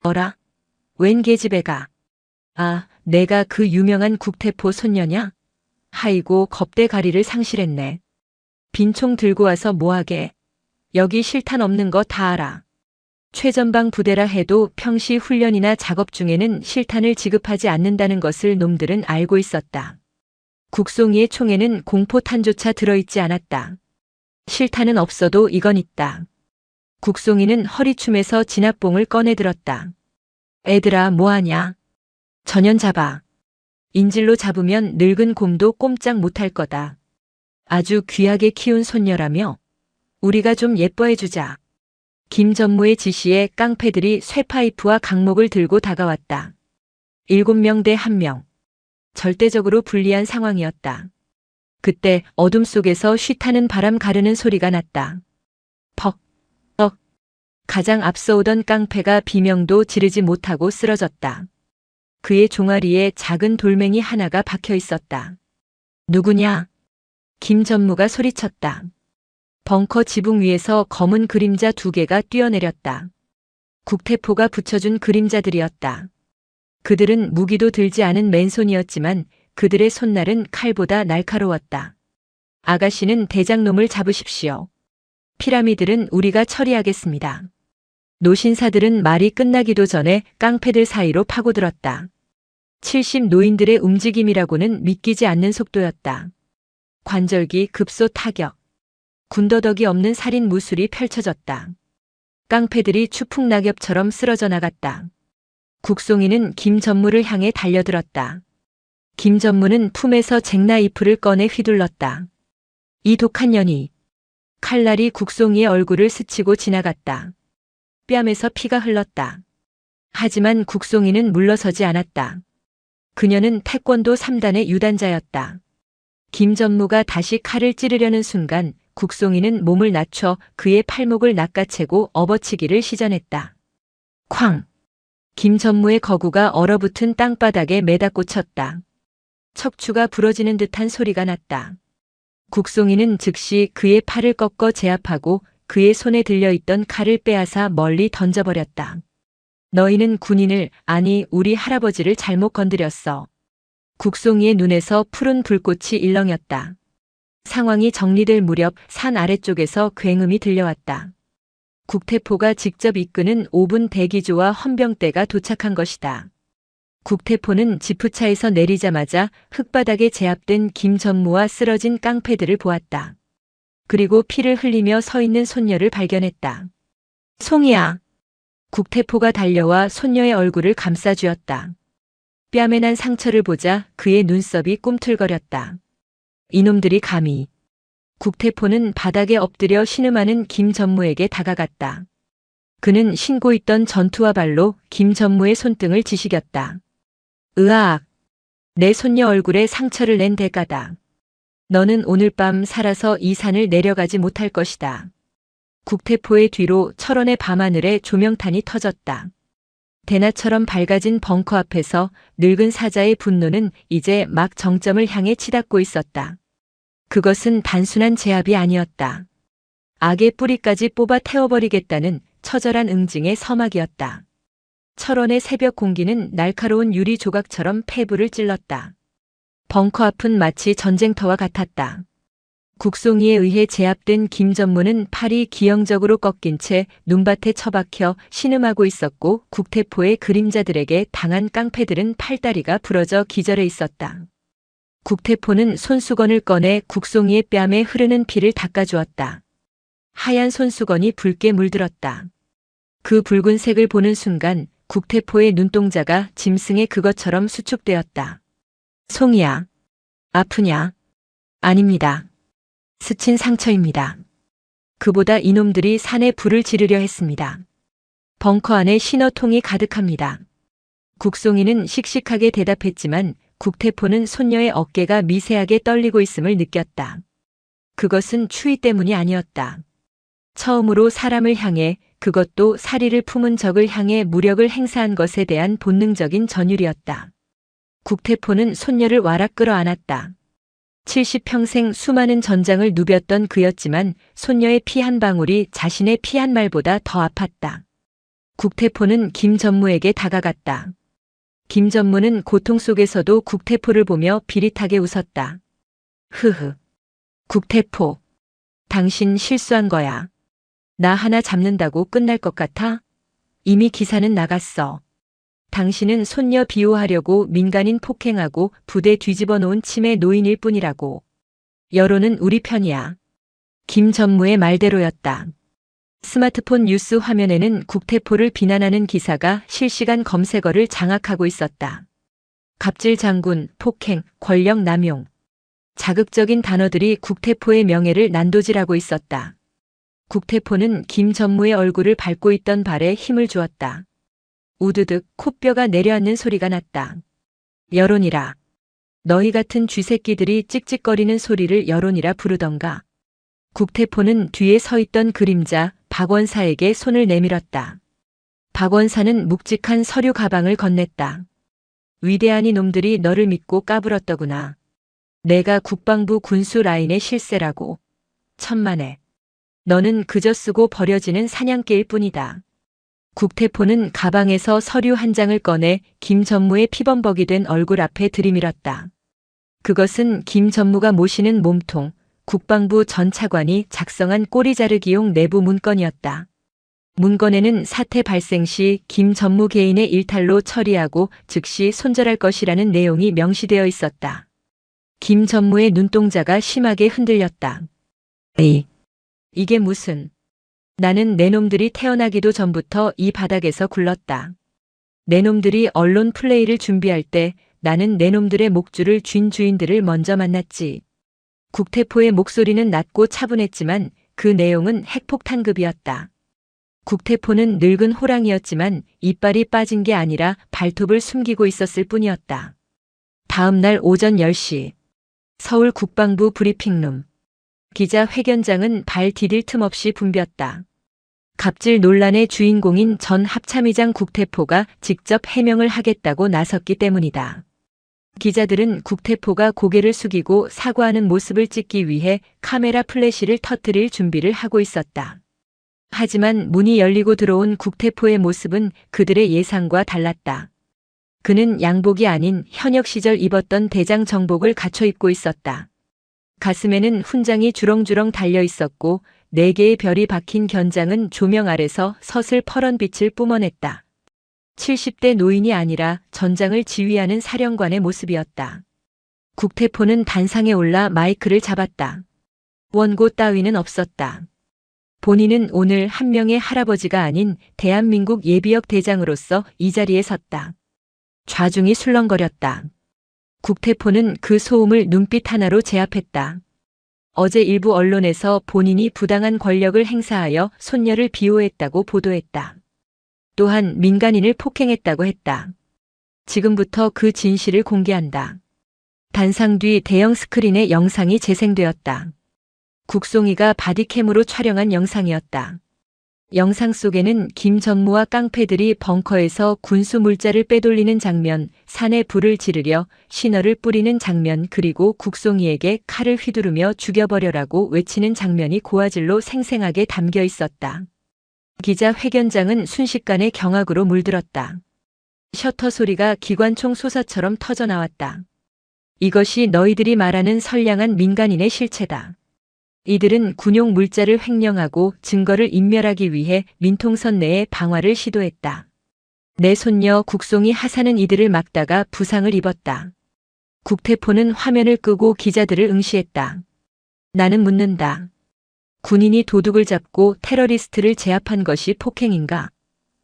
어라? 웬 계집애가? 아, 내가 그 유명한 국태포 손녀냐? 하이고 겁대가리를 상실했네. 빈총 들고 와서 뭐하게? 여기 실탄 없는 거 다 알아. 최전방 부대라 해도 평시 훈련이나 작업 중에는 실탄을 지급하지 않는다는 것을 놈들은 알고 있었다. 국송이의 총에는 공포탄조차 들어있지 않았다. 실탄은 없어도 이건 있다. 국송이는 허리춤에서 진압봉을 꺼내 들었다. 애들아 뭐하냐? 전연 잡아. 인질로 잡으면 늙은 곰도 꼼짝 못할 거다. 아주 귀하게 키운 손녀라며 우리가 좀 예뻐해주자. 김 전무의 지시에 깡패들이 쇠파이프와 강목을 들고 다가왔다. 7명 대 1명. 절대적으로 불리한 상황이었다. 그때 어둠 속에서 쉬타는 바람 가르는 소리가 났다. 퍽, 퍽. 가장 앞서 오던 깡패가 비명도 지르지 못하고 쓰러졌다. 그의 종아리에 작은 돌멩이 하나가 박혀 있었다. 누구냐? 김 전무가 소리쳤다. 벙커 지붕 위에서 검은 그림자 2개가 뛰어내렸다. 국태포가 붙여준 그림자들이었다. 그들은 무기도 들지 않은 맨손이었지만 그들의 손날은 칼보다 날카로웠다. 아가씨는 대장놈을 잡으십시오. 피라미들은 우리가 처리하겠습니다. 노신사들은 말이 끝나기도 전에 깡패들 사이로 파고들었다. 70 노인들의 움직임이라고는 믿기지 않는 속도였다. 관절기 급소 타격. 군더더기 없는 살인 무술이 펼쳐졌다. 깡패들이 추풍낙엽처럼 쓰러져 나갔다. 국송이는 김 전무를 향해 달려들었다. 김 전무는 품에서 잭나이프를 꺼내 휘둘렀다. 이 독한 년이. 칼날이 국송이의 얼굴을 스치고 지나갔다. 뺨에서 피가 흘렀다. 하지만 국송이는 물러서지 않았다. 그녀는 태권도 3단의 유단자였다. 김 전무가 다시 칼을 찌르려는 순간 국송이는 몸을 낮춰 그의 팔목을 낚아채고 업어치기를 시전했다. 쾅! 김 전무의 거구가 얼어붙은 땅바닥에 매다 꽂혔다. 척추가 부러지는 듯한 소리가 났다. 국송이는 즉시 그의 팔을 꺾어 제압하고 그의 손에 들려있던 칼을 빼앗아 멀리 던져버렸다. 너희는 군인을, 아니 우리 할아버지를 잘못 건드렸어. 국송이의 눈에서 푸른 불꽃이 일렁였다. 상황이 정리될 무렵 산 아래쪽에서 굉음이 들려왔다. 국태포가 직접 이끄는 5분 대기조와 헌병대가 도착한 것이다. 국태포는 지프차에서 내리자마자 흙바닥에 제압된 김 전무와 쓰러진 깡패들을 보았다. 그리고 피를 흘리며 서 있는 손녀를 발견했다. 송이야. 국태포가 달려와 손녀의 얼굴을 감싸쥐었다. 뺨에 난 상처를 보자 그의 눈썹이 꿈틀거렸다. 이놈들이 감히. 국태포는 바닥에 엎드려 신음하는 김 전무에게 다가갔다. 그는 신고 있던 전투화 발로 김 전무의 손등을 지시겼다. 으악! 내 손녀 얼굴에 상처를 낸 대가다. 너는 오늘 밤 살아서 이 산을 내려가지 못할 것이다. 국태포의 뒤로 철원의 밤하늘에 조명탄이 터졌다. 대낮처럼 밝아진 벙커 앞에서 늙은 사자의 분노는 이제 막 정점을 향해 치닫고 있었다. 그것은 단순한 제압이 아니었다. 악의 뿌리까지 뽑아 태워버리겠다는 처절한 응징의 서막이었다. 철원의 새벽 공기는 날카로운 유리 조각처럼 폐부를 찔렀다. 벙커 앞은 마치 전쟁터와 같았다. 국송이에 의해 제압된 김전무는 팔이 기형적으로 꺾인 채 눈밭에 처박혀 신음하고 있었고 국태포의 그림자들에게 당한 깡패들은 팔다리가 부러져 기절해 있었다. 국태포는 손수건을 꺼내 국송이의 뺨에 흐르는 피를 닦아주었다. 하얀 손수건이 붉게 물들었다. 그 붉은색을 보는 순간 국태포의 눈동자가 짐승의 그것처럼 수축되었다. 송이야. 아프냐? 아닙니다. 스친 상처입니다. 그보다 이놈들이 산에 불을 지르려 했습니다. 벙커 안에 신어통이 가득합니다. 국송이는 씩씩하게 대답했지만 국태포는 손녀의 어깨가 미세하게 떨리고 있음을 느꼈다. 그것은 추위 때문이 아니었다. 처음으로 사람을 향해, 그것도 사리를 품은 적을 향해 무력을 행사한 것에 대한 본능적인 전율이었다. 국태포는 손녀를 와락 끌어안았다. 70평생 수많은 전장을 누볐던 그였지만 손녀의 피 한 방울이 자신의 피 한 말보다 더 아팠다. 국태포는 김전무에게 다가갔다. 김전무는 고통 속에서도 국태포를 보며 비릿하게 웃었다. 흐흐. 국태포. 당신 실수한 거야. 나 하나 잡는다고 끝날 것 같아? 이미 기사는 나갔어. 당신은 손녀 비호하려고 민간인 폭행하고 부대 뒤집어 놓은 치매 노인일 뿐이라고. 여론은 우리 편이야. 김전무의 말대로였다. 스마트폰 뉴스 화면에는 국태포를 비난하는 기사가 실시간 검색어를 장악하고 있었다. 갑질 장군, 폭행, 권력 남용. 자극적인 단어들이 국태포의 명예를 난도질하고 있었다. 국태포는 김전무의 얼굴을 밟고 있던 발에 힘을 주었다. 우드득 콧뼈가 내려앉는 소리가 났다. 여론이라. 너희 같은 쥐새끼들이 찍찍거리는 소리를 여론이라 부르던가. 국태포는 뒤에 서 있던 그림자 박원사에게 손을 내밀었다. 박원사는 묵직한 서류 가방을 건넸다. 위대한 이놈들이 너를 믿고 까불었더구나. 내가 국방부 군수 라인의 실세라고. 천만에. 너는 그저 쓰고 버려지는 사냥개일 뿐이다. 국태포는 가방에서 서류 한 장을 꺼내 김전무의 피범벅이 된 얼굴 앞에 들이밀었다. 그것은 김전무가 모시는 몸통, 국방부 전 차관이 작성한 꼬리 자르기용 내부 문건이었다. 문건에는 사태 발생 시 김전무 개인의 일탈로 처리하고 즉시 손절할 것이라는 내용이 명시되어 있었다. 김전무의 눈동자가 심하게 흔들렸다. 이게 무슨... 나는 내 놈들이 태어나기도 전부터 이 바닥에서 굴렀다. 내 놈들이 언론 플레이를 준비할 때 나는 내 놈들의 목줄을 쥔 주인들을 먼저 만났지. 국태포의 목소리는 낮고 차분했지만 그 내용은 핵폭탄급이었다. 국태포는 늙은 호랑이였지만 이빨이 빠진 게 아니라 발톱을 숨기고 있었을 뿐이었다. 다음 날 오전 10시 서울 국방부 브리핑룸. 기자 회견장은 발 디딜 틈 없이 붐볐다. 갑질 논란의 주인공인 전 합참의장 국태포가 직접 해명을 하겠다고 나섰기 때문이다. 기자들은 국태포가 고개를 숙이고 사과하는 모습을 찍기 위해 카메라 플래시를 터뜨릴 준비를 하고 있었다. 하지만 문이 열리고 들어온 국태포의 모습은 그들의 예상과 달랐다. 그는 양복이 아닌 현역 시절 입었던 대장 정복을 갖춰 입고 있었다. 가슴에는 훈장이 주렁주렁 달려 있었고 4개의 별이 박힌 견장은 조명 아래서 서슬 퍼런 빛을 뿜어냈다. 70대 노인이 아니라 전장을 지휘하는 사령관의 모습이었다. 국태포는 단상에 올라 마이크를 잡았다. 원고 따위는 없었다. 본인은 오늘 한 명의 할아버지가 아닌 대한민국 예비역 대장으로서 이 자리에 섰다. 좌중이 술렁거렸다. 국태포는 그 소음을 눈빛 하나로 제압했다. 어제 일부 언론에서 본인이 부당한 권력을 행사하여 손녀를 비호했다고 보도했다. 또한 민간인을 폭행했다고 했다. 지금부터 그 진실을 공개한다. 단상 뒤 대형 스크린에 영상이 재생되었다. 국송이가 바디캠으로 촬영한 영상이었다. 영상 속에는 김전무와 깡패들이 벙커에서 군수 물자를 빼돌리는 장면, 산에 불을 지르려 신호를 뿌리는 장면, 그리고 국송이에게 칼을 휘두르며 죽여버려라고 외치는 장면이 고화질로 생생하게 담겨 있었다. 기자 회견장은 순식간에 경악으로 물들었다. 셔터 소리가 기관총 솟아처럼 터져나왔다. 이것이 너희들이 말하는 선량한 민간인의 실체다. 이들은 군용 물자를 횡령하고 증거를 인멸하기 위해 민통선 내에 방화를 시도했다. 내 손녀 국송이 하사는 이들을 막다가 부상을 입었다. 국태포는 화면을 끄고 기자들을 응시했다. 나는 묻는다. 군인이 도둑을 잡고 테러리스트를 제압한 것이 폭행인가?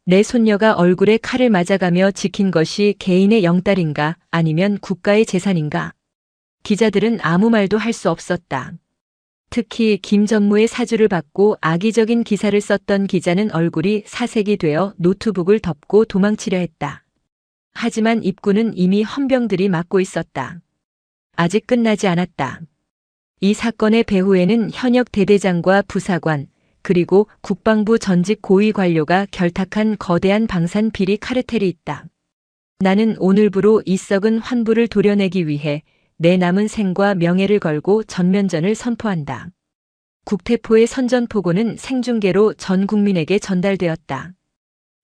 내 손녀가 얼굴에 칼을 맞아가며 지킨 것이 개인의 영달인가 아니면 국가의 재산인가? 기자들은 아무 말도 할 수 없었다. 특히 김전무의 사주를 받고 악의적인 기사를 썼던 기자는 얼굴이 사색이 되어 노트북을 덮고 도망치려 했다. 하지만 입구는 이미 헌병들이 막고 있었다. 아직 끝나지 않았다. 이 사건의 배후에는 현역 대대장과 부사관, 그리고 국방부 전직 고위 관료가 결탁한 거대한 방산 비리 카르텔이 있다. 나는 오늘부로 이 썩은 환부를 도려내기 위해 내 남은 생과 명예를 걸고 전면전을 선포한다. 국태포의 선전포고는 생중계로 전 국민에게 전달되었다.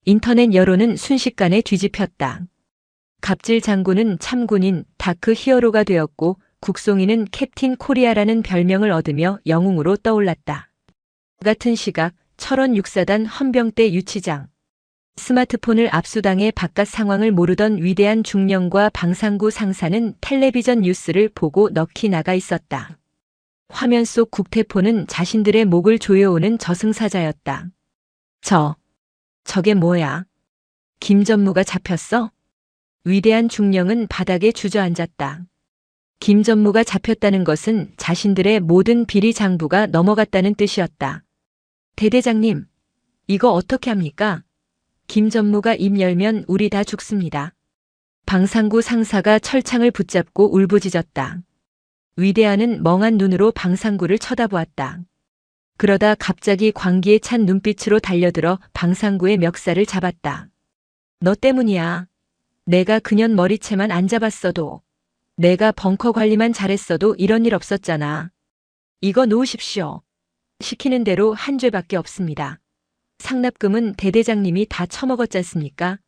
인터넷 여론은 순식간에 뒤집혔다. 갑질 장군은 참군인 다크 히어로가 되었고 국송이는 캡틴 코리아라는 별명을 얻으며 영웅으로 떠올랐다. 같은 시각 철원 육사단 헌병대 유치장. 스마트폰을 압수당해 바깥 상황을 모르던 위대한 중령과 방상구 상사는 텔레비전 뉴스를 보고 넋이 나가 있었다. 화면 속 국태포는 자신들의 목을 조여오는 저승사자였다. 저게 뭐야? 김전무가 잡혔어? 위대한 중령은 바닥에 주저앉았다. 김전무가 잡혔다는 것은 자신들의 모든 비리 장부가 넘어갔다는 뜻이었다. 대대장님, 이거 어떻게 합니까? 김전무가 입 열면 우리 다 죽습니다. 방상구 상사가 철창을 붙잡고 울부짖었다. 위대한은 멍한 눈으로 방상구를 쳐다보았다. 그러다 갑자기 광기에 찬 눈빛으로 달려들어 방상구의 멱살을 잡았다. 너 때문이야. 내가 그년 머리채만 안 잡았어도, 내가 벙커 관리만 잘했어도 이런 일 없었잖아. 이거 놓으십시오. 시키는 대로 한 죄밖에 없습니다. 상납금은 대대장님이 다 처먹었잖습니까?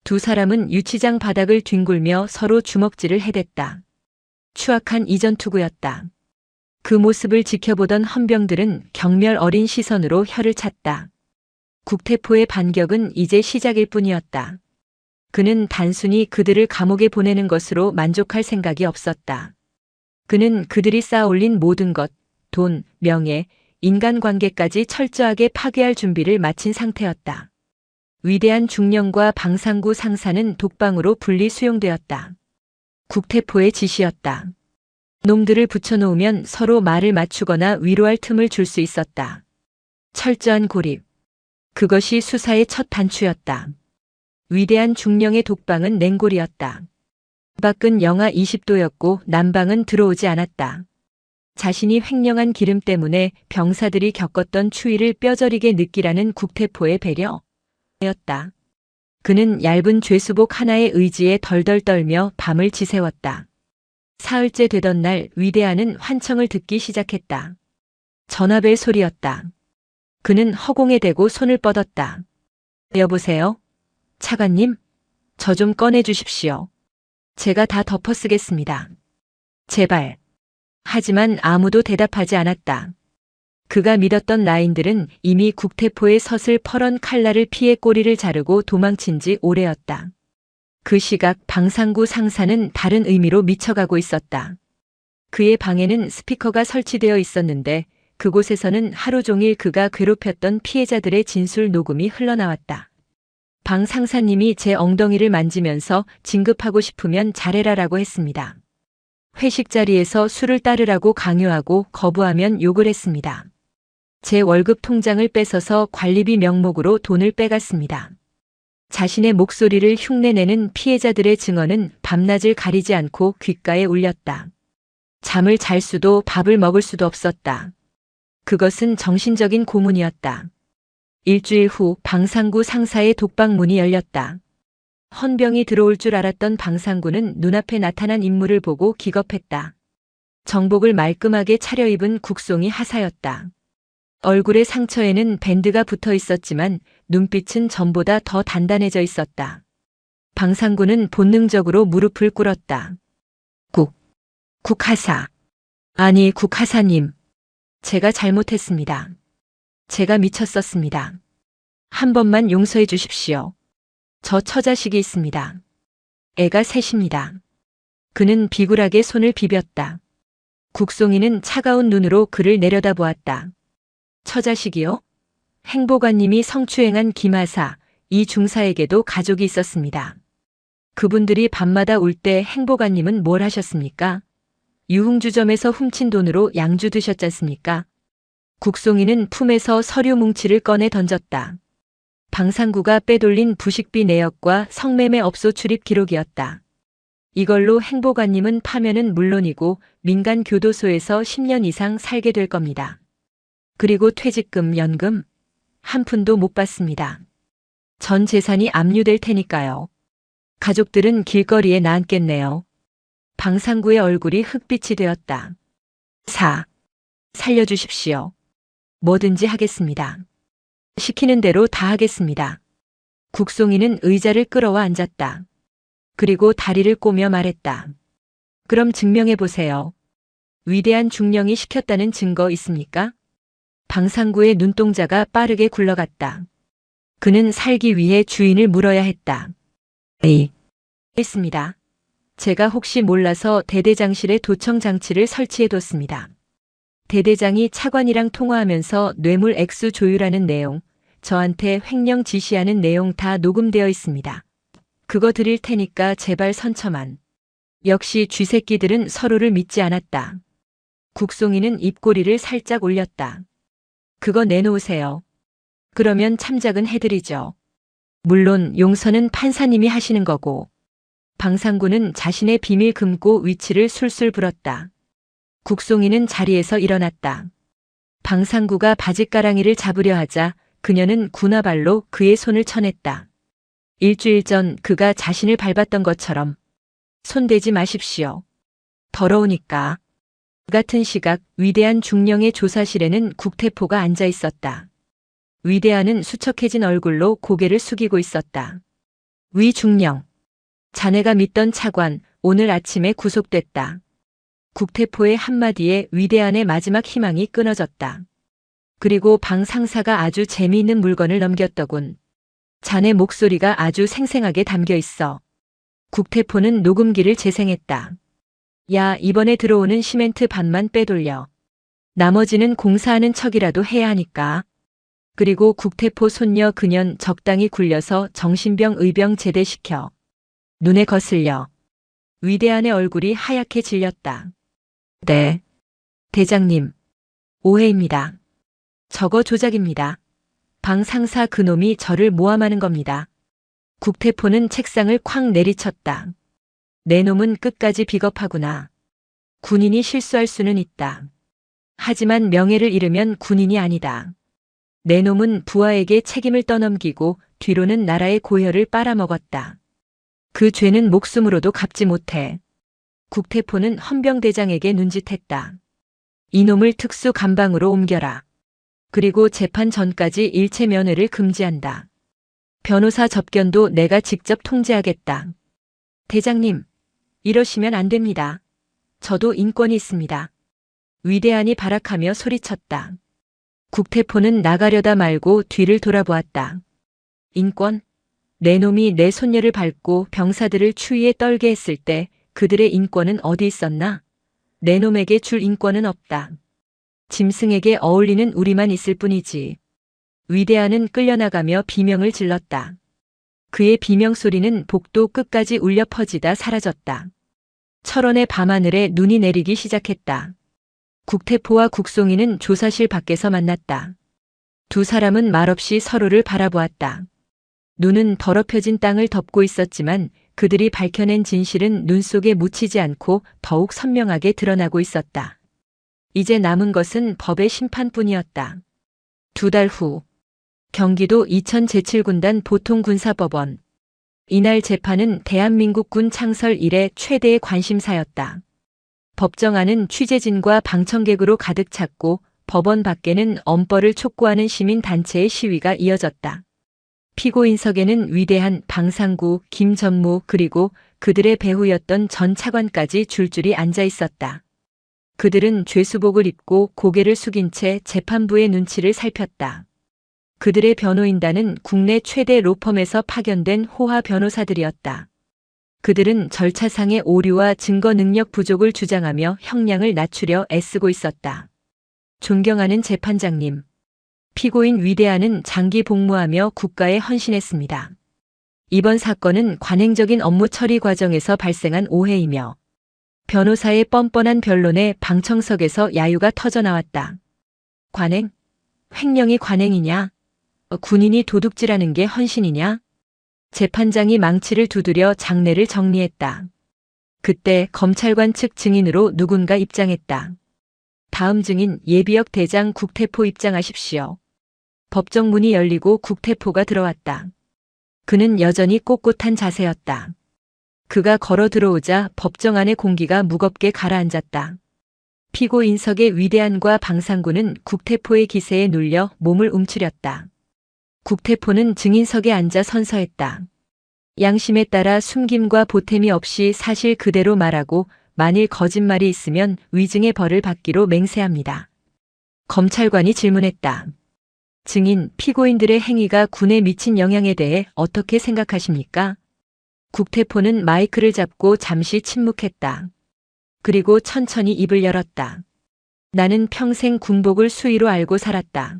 두 사람은 유치장 바닥을 뒹굴며 서로 주먹질을 해댔다. 추악한 이전투구였다. 그 모습을 지켜보던 헌병들은 경멸 어린 시선으로 혀를 찼다. 국태포의 반격은 이제 시작일 뿐이었다. 그는 단순히 그들을 감옥에 보내는 것으로 만족할 생각이 없었다. 그는 그들이 쌓아올린 모든 것, 돈, 명예, 인간관계까지 철저하게 파괴할 준비를 마친 상태였다. 위대한 중령과 방상구 상사는 독방으로 분리 수용되었다. 국태포의 지시였다. 놈들을 붙여놓으면 서로 말을 맞추거나 위로할 틈을 줄 수 있었다. 철저한 고립. 그것이 수사의 첫 단추였다. 위대한 중령의 독방은 냉골이었다. 밖은 영하 20도였고 난방은 들어오지 않았다. 자신이 횡령한 기름 때문에 병사들이 겪었던 추위를 뼈저리게 느끼라는 국태포의 배려였다. 그는 얇은 죄수복 하나의 의지에 덜덜 떨며 밤을 지새웠다. 사흘째 되던 날 위대한은 환청을 듣기 시작했다. 전화벨 소리였다. 그는 허공에 대고 손을 뻗었다. 여보세요? 차관님? 저 좀 꺼내주십시오. 제가 다 덮어쓰겠습니다. 제발. 하지만 아무도 대답하지 않았다. 그가 믿었던 라인들은 이미 국태포의 섯을 퍼런 칼날을 피해 꼬리를 자르고 도망친 지 오래였다. 그 시각 방상구 상사는 다른 의미로 미쳐가고 있었다. 그의 방에는 스피커가 설치되어 있었는데 그곳에서는 하루 종일 그가 괴롭혔던 피해자들의 진술 녹음이 흘러나왔다. 방 상사님이 제 엉덩이를 만지면서 진급하고 싶으면 잘해라라고 했습니다. 회식 자리에서 술을 따르라고 강요하고 거부하면 욕을 했습니다. 제 월급 통장을 뺏어서 관리비 명목으로 돈을 빼갔습니다. 자신의 목소리를 흉내내는 피해자들의 증언은 밤낮을 가리지 않고 귓가에 울렸다. 잠을 잘 수도 밥을 먹을 수도 없었다. 그것은 정신적인 고문이었다. 일주일 후 방상구 상사의 독방 문이 열렸다. 헌병이 들어올 줄 알았던 방상구는 눈앞에 나타난 인물을 보고 기겁했다. 정복을 말끔하게 차려입은 국송이 하사였다. 얼굴의 상처에는 밴드가 붙어 있었지만 눈빛은 전보다 더 단단해져 있었다. 방상구는 본능적으로 무릎을 꿇었다. 국하사. 아니 국하사님. 제가 잘못했습니다. 제가 미쳤었습니다. 한 번만 용서해 주십시오. 저 처자식이 있습니다. 애가 셋입니다. 그는 비굴하게 손을 비볐다. 국송이는 차가운 눈으로 그를 내려다보았다. 처자식이요? 행보관님이 성추행한 김하사, 이 중사에게도 가족이 있었습니다. 그분들이 밤마다 올 때 행보관님은 뭘 하셨습니까? 유흥주점에서 훔친 돈으로 양주 드셨지 않습니까? 국송이는 품에서 서류 뭉치를 꺼내 던졌다. 방상구가 빼돌린 부식비 내역과 성매매업소 출입 기록이었다. 이걸로 행보관님은 파면은 물론이고 민간 교도소에서 10년 이상 살게 될 겁니다. 그리고 퇴직금, 연금 한 푼도 못 받습니다. 전 재산이 압류될 테니까요. 가족들은 길거리에 나앉겠네요. 방상구의 얼굴이 흑빛이 되었다. 살려주십시오. 뭐든지 하겠습니다. 시키는 대로 다 하겠습니다. 국송이는 의자를 끌어와 앉았다. 그리고 다리를 꼬며 말했다. 그럼 증명해 보세요. 위대한 중령이 시켰다는 증거 있습니까? 방상구의 눈동자가 빠르게 굴러갔다. 그는 살기 위해 주인을 물어야 했다. 있습니다. 제가 혹시 몰라서 대대장실에 도청 장치를 설치해뒀습니다. 대대장이 차관이랑 통화하면서 뇌물 액수 조율하는 내용, 저한테 횡령 지시하는 내용 다 녹음되어 있습니다. 그거 드릴 테니까 제발 선처만. 역시 쥐새끼들은 서로를 믿지 않았다. 국송이는 입꼬리를 살짝 올렸다. 그거 내놓으세요. 그러면 참작은 해드리죠. 물론 용서는 판사님이 하시는 거고. 방상구는 자신의 비밀 금고 위치를 술술 불었다. 국송이는 자리에서 일어났다. 방상구가 바짓가랑이를 잡으려 하자 그녀는 군화발로 그의 손을 쳐냈다. 일주일 전 그가 자신을 밟았던 것처럼 손대지 마십시오. 더러우니까. 같은 시각 위대한 중령의 조사실에는 국태포가 앉아 있었다. 위대한은 수척해진 얼굴로 고개를 숙이고 있었다. 위 중령. 자네가 믿던 차관, 오늘 아침에 구속됐다. 국태포의 한마디에 위대한의 마지막 희망이 끊어졌다. 그리고 방 상사가 아주 재미있는 물건을 넘겼더군. 자네 목소리가 아주 생생하게 담겨 있어. 국태포는 녹음기를 재생했다. 야, 이번에 들어오는 시멘트 반만 빼돌려. 나머지는 공사하는 척이라도 해야 하니까. 그리고 국태포 손녀 그년 적당히 굴려서 정신병 의병 제대시켜. 눈에 거슬려. 위대한의 얼굴이 하얗게 질렸다. 네. 대장님. 오해입니다. 저거 조작입니다. 방 상사 그놈이 저를 모함하는 겁니다. 국태포는 책상을 쾅 내리쳤다. 내 놈은 끝까지 비겁하구나. 군인이 실수할 수는 있다. 하지만 명예를 잃으면 군인이 아니다. 내 놈은 부하에게 책임을 떠넘기고 뒤로는 나라의 고혈을 빨아먹었다. 그 죄는 목숨으로도 갚지 못해. 국태포는 헌병대장에게 눈짓했다. 이놈을 특수 감방으로 옮겨라. 그리고 재판 전까지 일체 면회를 금지한다. 변호사 접견도 내가 직접 통제하겠다. 대장님, 이러시면 안 됩니다. 저도 인권이 있습니다. 위대한이 발악하며 소리쳤다. 국태포는 나가려다 말고 뒤를 돌아보았다. 인권? 내 놈이 내 손녀를 밟고 병사들을 추위에 떨게 했을 때 그들의 인권은 어디 있었나? 내 놈에게 줄 인권은 없다. 짐승에게 어울리는 우리만 있을 뿐이지. 위대한은 끌려나가며 비명을 질렀다. 그의 비명 소리는 복도 끝까지 울려 퍼지다 사라졌다. 철원의 밤하늘에 눈이 내리기 시작했다. 국태포와 국송이는 조사실 밖에서 만났다. 두 사람은 말없이 서로를 바라보았다. 눈은 더럽혀진 땅을 덮고 있었지만 그들이 밝혀낸 진실은 눈 속에 묻히지 않고 더욱 선명하게 드러나고 있었다. 이제 남은 것은 법의 심판뿐이었다. 2달 후 경기도 이천 제7군단 보통군사법원. 이날 재판은 대한민국 군 창설 이래 최대의 관심사였다. 법정안은 취재진과 방청객으로 가득 찼고 법원 밖에는 엄벌을 촉구하는 시민단체의 시위가 이어졌다. 피고인석에는 위대한 방상구, 김전무 그리고 그들의 배후였던 전 차관까지 줄줄이 앉아 있었다. 그들은 죄수복을 입고 고개를 숙인 채 재판부의 눈치를 살폈다. 그들의 변호인단은 국내 최대 로펌에서 파견된 호화 변호사들이었다. 그들은 절차상의 오류와 증거 능력 부족을 주장하며 형량을 낮추려 애쓰고 있었다. 존경하는 재판장님. 피고인 위대한은 장기 복무하며 국가에 헌신했습니다. 이번 사건은 관행적인 업무 처리 과정에서 발생한 오해이며 변호사의 뻔뻔한 변론에 방청석에서 야유가 터져나왔다. 관행? 횡령이 관행이냐? 군인이 도둑질하는 게 헌신이냐? 재판장이 망치를 두드려 장례를 정리했다. 그때 검찰관 측 증인으로 누군가 입장했다. 다음 증인 예비역 대장 국태포 입장하십시오. 법정 문이 열리고 국태포가 들어왔다. 그는 여전히 꼿꼿한 자세였다. 그가 걸어 들어오자 법정 안의 공기가 무겁게 가라앉았다. 피고 인석의 위대한과 방상구는 국태포의 기세에 눌려 몸을 움츠렸다. 국태포는 증인석에 앉아 선서했다. 양심에 따라 숨김과 보탬이 없이 사실 그대로 말하고 만일 거짓말이 있으면 위증의 벌을 받기로 맹세합니다. 검찰관이 질문했다. 증인, 피고인들의 행위가 군에 미친 영향에 대해 어떻게 생각하십니까? 국태포는 마이크를 잡고 잠시 침묵했다. 그리고 천천히 입을 열었다. 나는 평생 군복을 수의로 알고 살았다.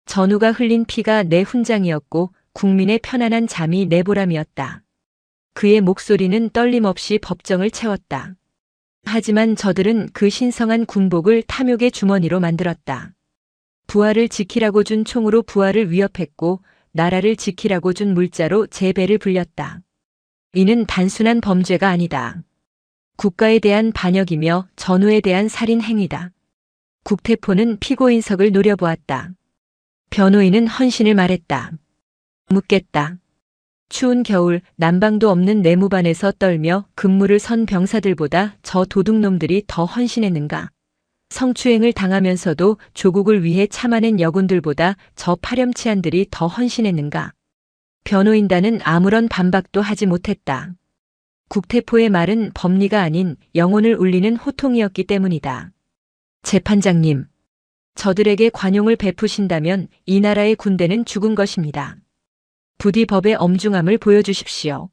전우가 흘린 피가 내 훈장이었고 국민의 편안한 잠이 내 보람이었다. 그의 목소리는 떨림 없이 법정을 채웠다. 하지만 저들은 그 신성한 군복을 탐욕의 주머니로 만들었다. 부하를 지키라고 준 총으로 부하를 위협했고 나라를 지키라고 준 물자로 제 배를 불렸다. 이는 단순한 범죄가 아니다. 국가에 대한 반역이며 전우에 대한 살인 행위다. 국태포는 피고인석을 노려보았다. 변호인은 헌신을 말했다. 묻겠다. 추운 겨울 난방도 없는 내무반에서 떨며 근무를 선 병사들보다 저 도둑놈들이 더 헌신했는가? 성추행을 당하면서도 조국을 위해 참아낸 여군들보다 저 파렴치한들이 더 헌신했는가? 변호인단은 아무런 반박도 하지 못했다. 국태포의 말은 법리가 아닌 영혼을 울리는 호통이었기 때문이다. 재판장님, 저들에게 관용을 베푸신다면 이 나라의 군대는 죽은 것입니다. 부디 법의 엄중함을 보여주십시오.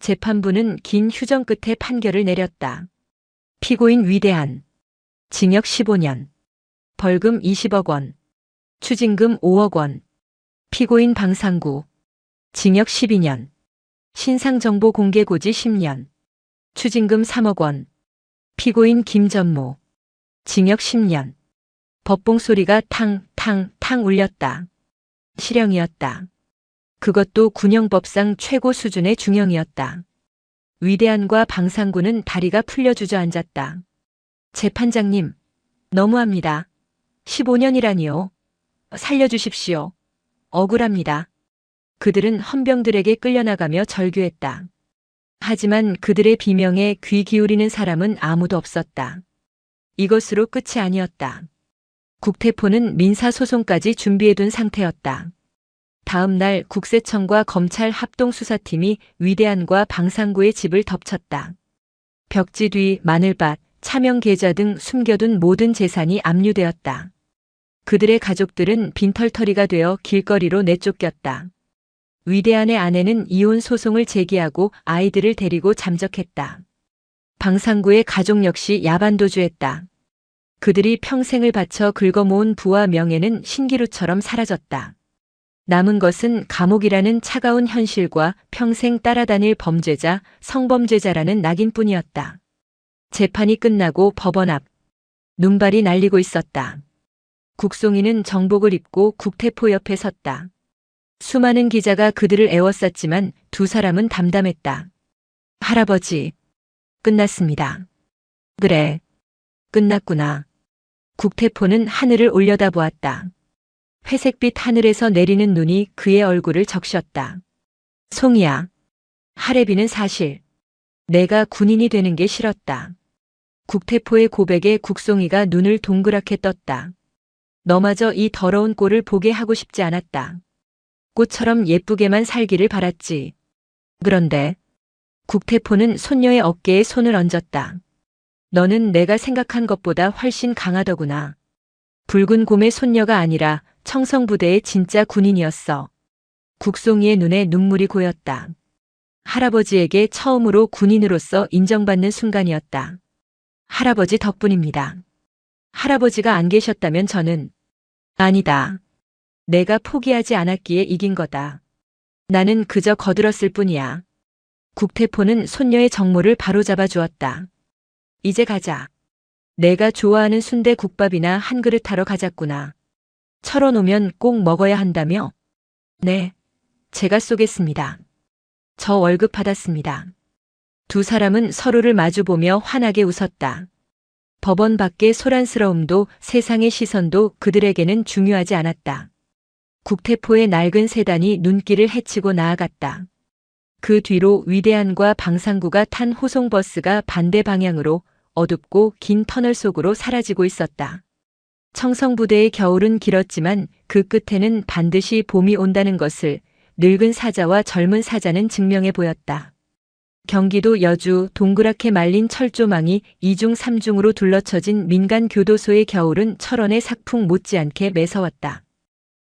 재판부는 긴 휴정 끝에 판결을 내렸다. 피고인 위대한. 징역 15년. 벌금 20억 원. 추징금 5억 원. 피고인 방상구. 징역 12년. 신상정보 공개 고지 10년. 추징금 3억 원. 피고인 김전모. 징역 10년. 법봉 소리가 탕 울렸다. 실형이었다. 그것도 군형법상 최고 수준의 중형이었다. 위대한과 방상구는 다리가 풀려 주저앉았다. 재판장님, 너무합니다. 15년이라니요. 살려주십시오. 억울합니다. 그들은 헌병들에게 끌려나가며 절규했다. 하지만 그들의 비명에 귀 기울이는 사람은 아무도 없었다. 이것으로 끝이 아니었다. 국태포는 민사소송까지 준비해둔 상태였다. 다음 날 국세청과 검찰 합동수사팀이 위대한과 방상구의 집을 덮쳤다. 벽지 뒤 마늘밭, 차명 계좌 등 숨겨둔 모든 재산이 압류되었다. 그들의 가족들은 빈털터리가 되어 길거리로 내쫓겼다. 위대한의 아내는 이혼 소송을 제기하고 아이들을 데리고 잠적했다. 방상구의 가족 역시 야반도주했다. 그들이 평생을 바쳐 긁어모은 부와 명예는 신기루처럼 사라졌다. 남은 것은 감옥이라는 차가운 현실과 평생 따라다닐 범죄자, 성범죄자라는 낙인뿐이었다. 재판이 끝나고 법원 앞 눈발이 날리고 있었다. 국송이는 정복을 입고 국태포 옆에 섰다. 수많은 기자가 그들을 애워쌌지만 두 사람은 담담했다. 할아버지, 끝났습니다. 그래, 끝났구나. 국태포는 하늘을 올려다보았다. 회색빛 하늘에서 내리는 눈이 그의 얼굴을 적셨다. 송이야, 할애비는 사실 내가 군인이 되는 게 싫었다. 국태포의 고백에 국송이가 눈을 동그랗게 떴다. 너마저 이 더러운 꼴을 보게 하고 싶지 않았다. 꽃처럼 예쁘게만 살기를 바랐지. 그런데 국태포는 손녀의 어깨에 손을 얹었다. 너는 내가 생각한 것보다 훨씬 강하더구나. 붉은 곰의 손녀가 아니라 청성부대의 진짜 군인이었어. 국송이의 눈에 눈물이 고였다. 할아버지에게 처음으로 군인으로서 인정받는 순간이었다. 할아버지 덕분입니다. 할아버지가 안 계셨다면 저는 아니다. 내가 포기하지 않았기에 이긴 거다. 나는 그저 거들었을 뿐이야. 국태포는 손녀의 정모를 바로잡아 주었다. 이제 가자. 내가 좋아하는 순대국밥이나 한 그릇 하러 가자꾸나. 철원 오면 꼭 먹어야 한다며? 네. 제가 쏘겠습니다. 저 월급 받았습니다. 두 사람은 서로를 마주보며 환하게 웃었다. 법원 밖의 소란스러움도 세상의 시선도 그들에게는 중요하지 않았다. 국태포의 낡은 세단이 눈길을 헤치고 나아갔다. 그 뒤로 위대한과 방상구가 탄 호송버스가 반대 방향으로 어둡고 긴 터널 속으로 사라지고 있었다. 청성부대의 겨울은 길었지만 그 끝에는 반드시 봄이 온다는 것을 늙은 사자와 젊은 사자는 증명해 보였다. 경기도 여주 동그랗게 말린 철조망이 2중 3중으로 둘러쳐진 민간 교도소의 겨울은 철원의 삭풍 못지않게 매서웠다.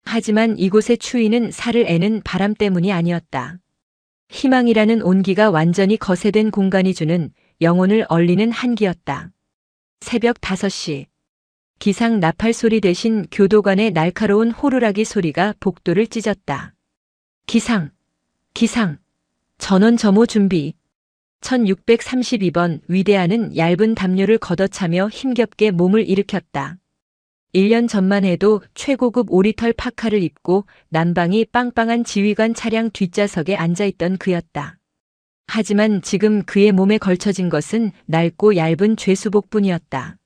하지만 이곳의 추위는 살을 애는 바람 때문이 아니었다. 희망이라는 온기가 완전히 거세된 공간이 주는 영혼을 얼리는 한기였다. 새벽 5시. 기상 나팔 소리 대신 교도관의 날카로운 호루라기 소리가 복도를 찢었다. 기상! 기상! 전원 점호 준비. 1632번 위대한은 얇은 담요를 걷어차며 힘겹게 몸을 일으켰다. 1년 전만 해도 최고급 오리털 파카를 입고 난방이 빵빵한 지휘관 차량 뒷좌석에 앉아있던 그였다. 하지만 지금 그의 몸에 걸쳐진 것은 낡고 얇은 죄수복뿐이었다.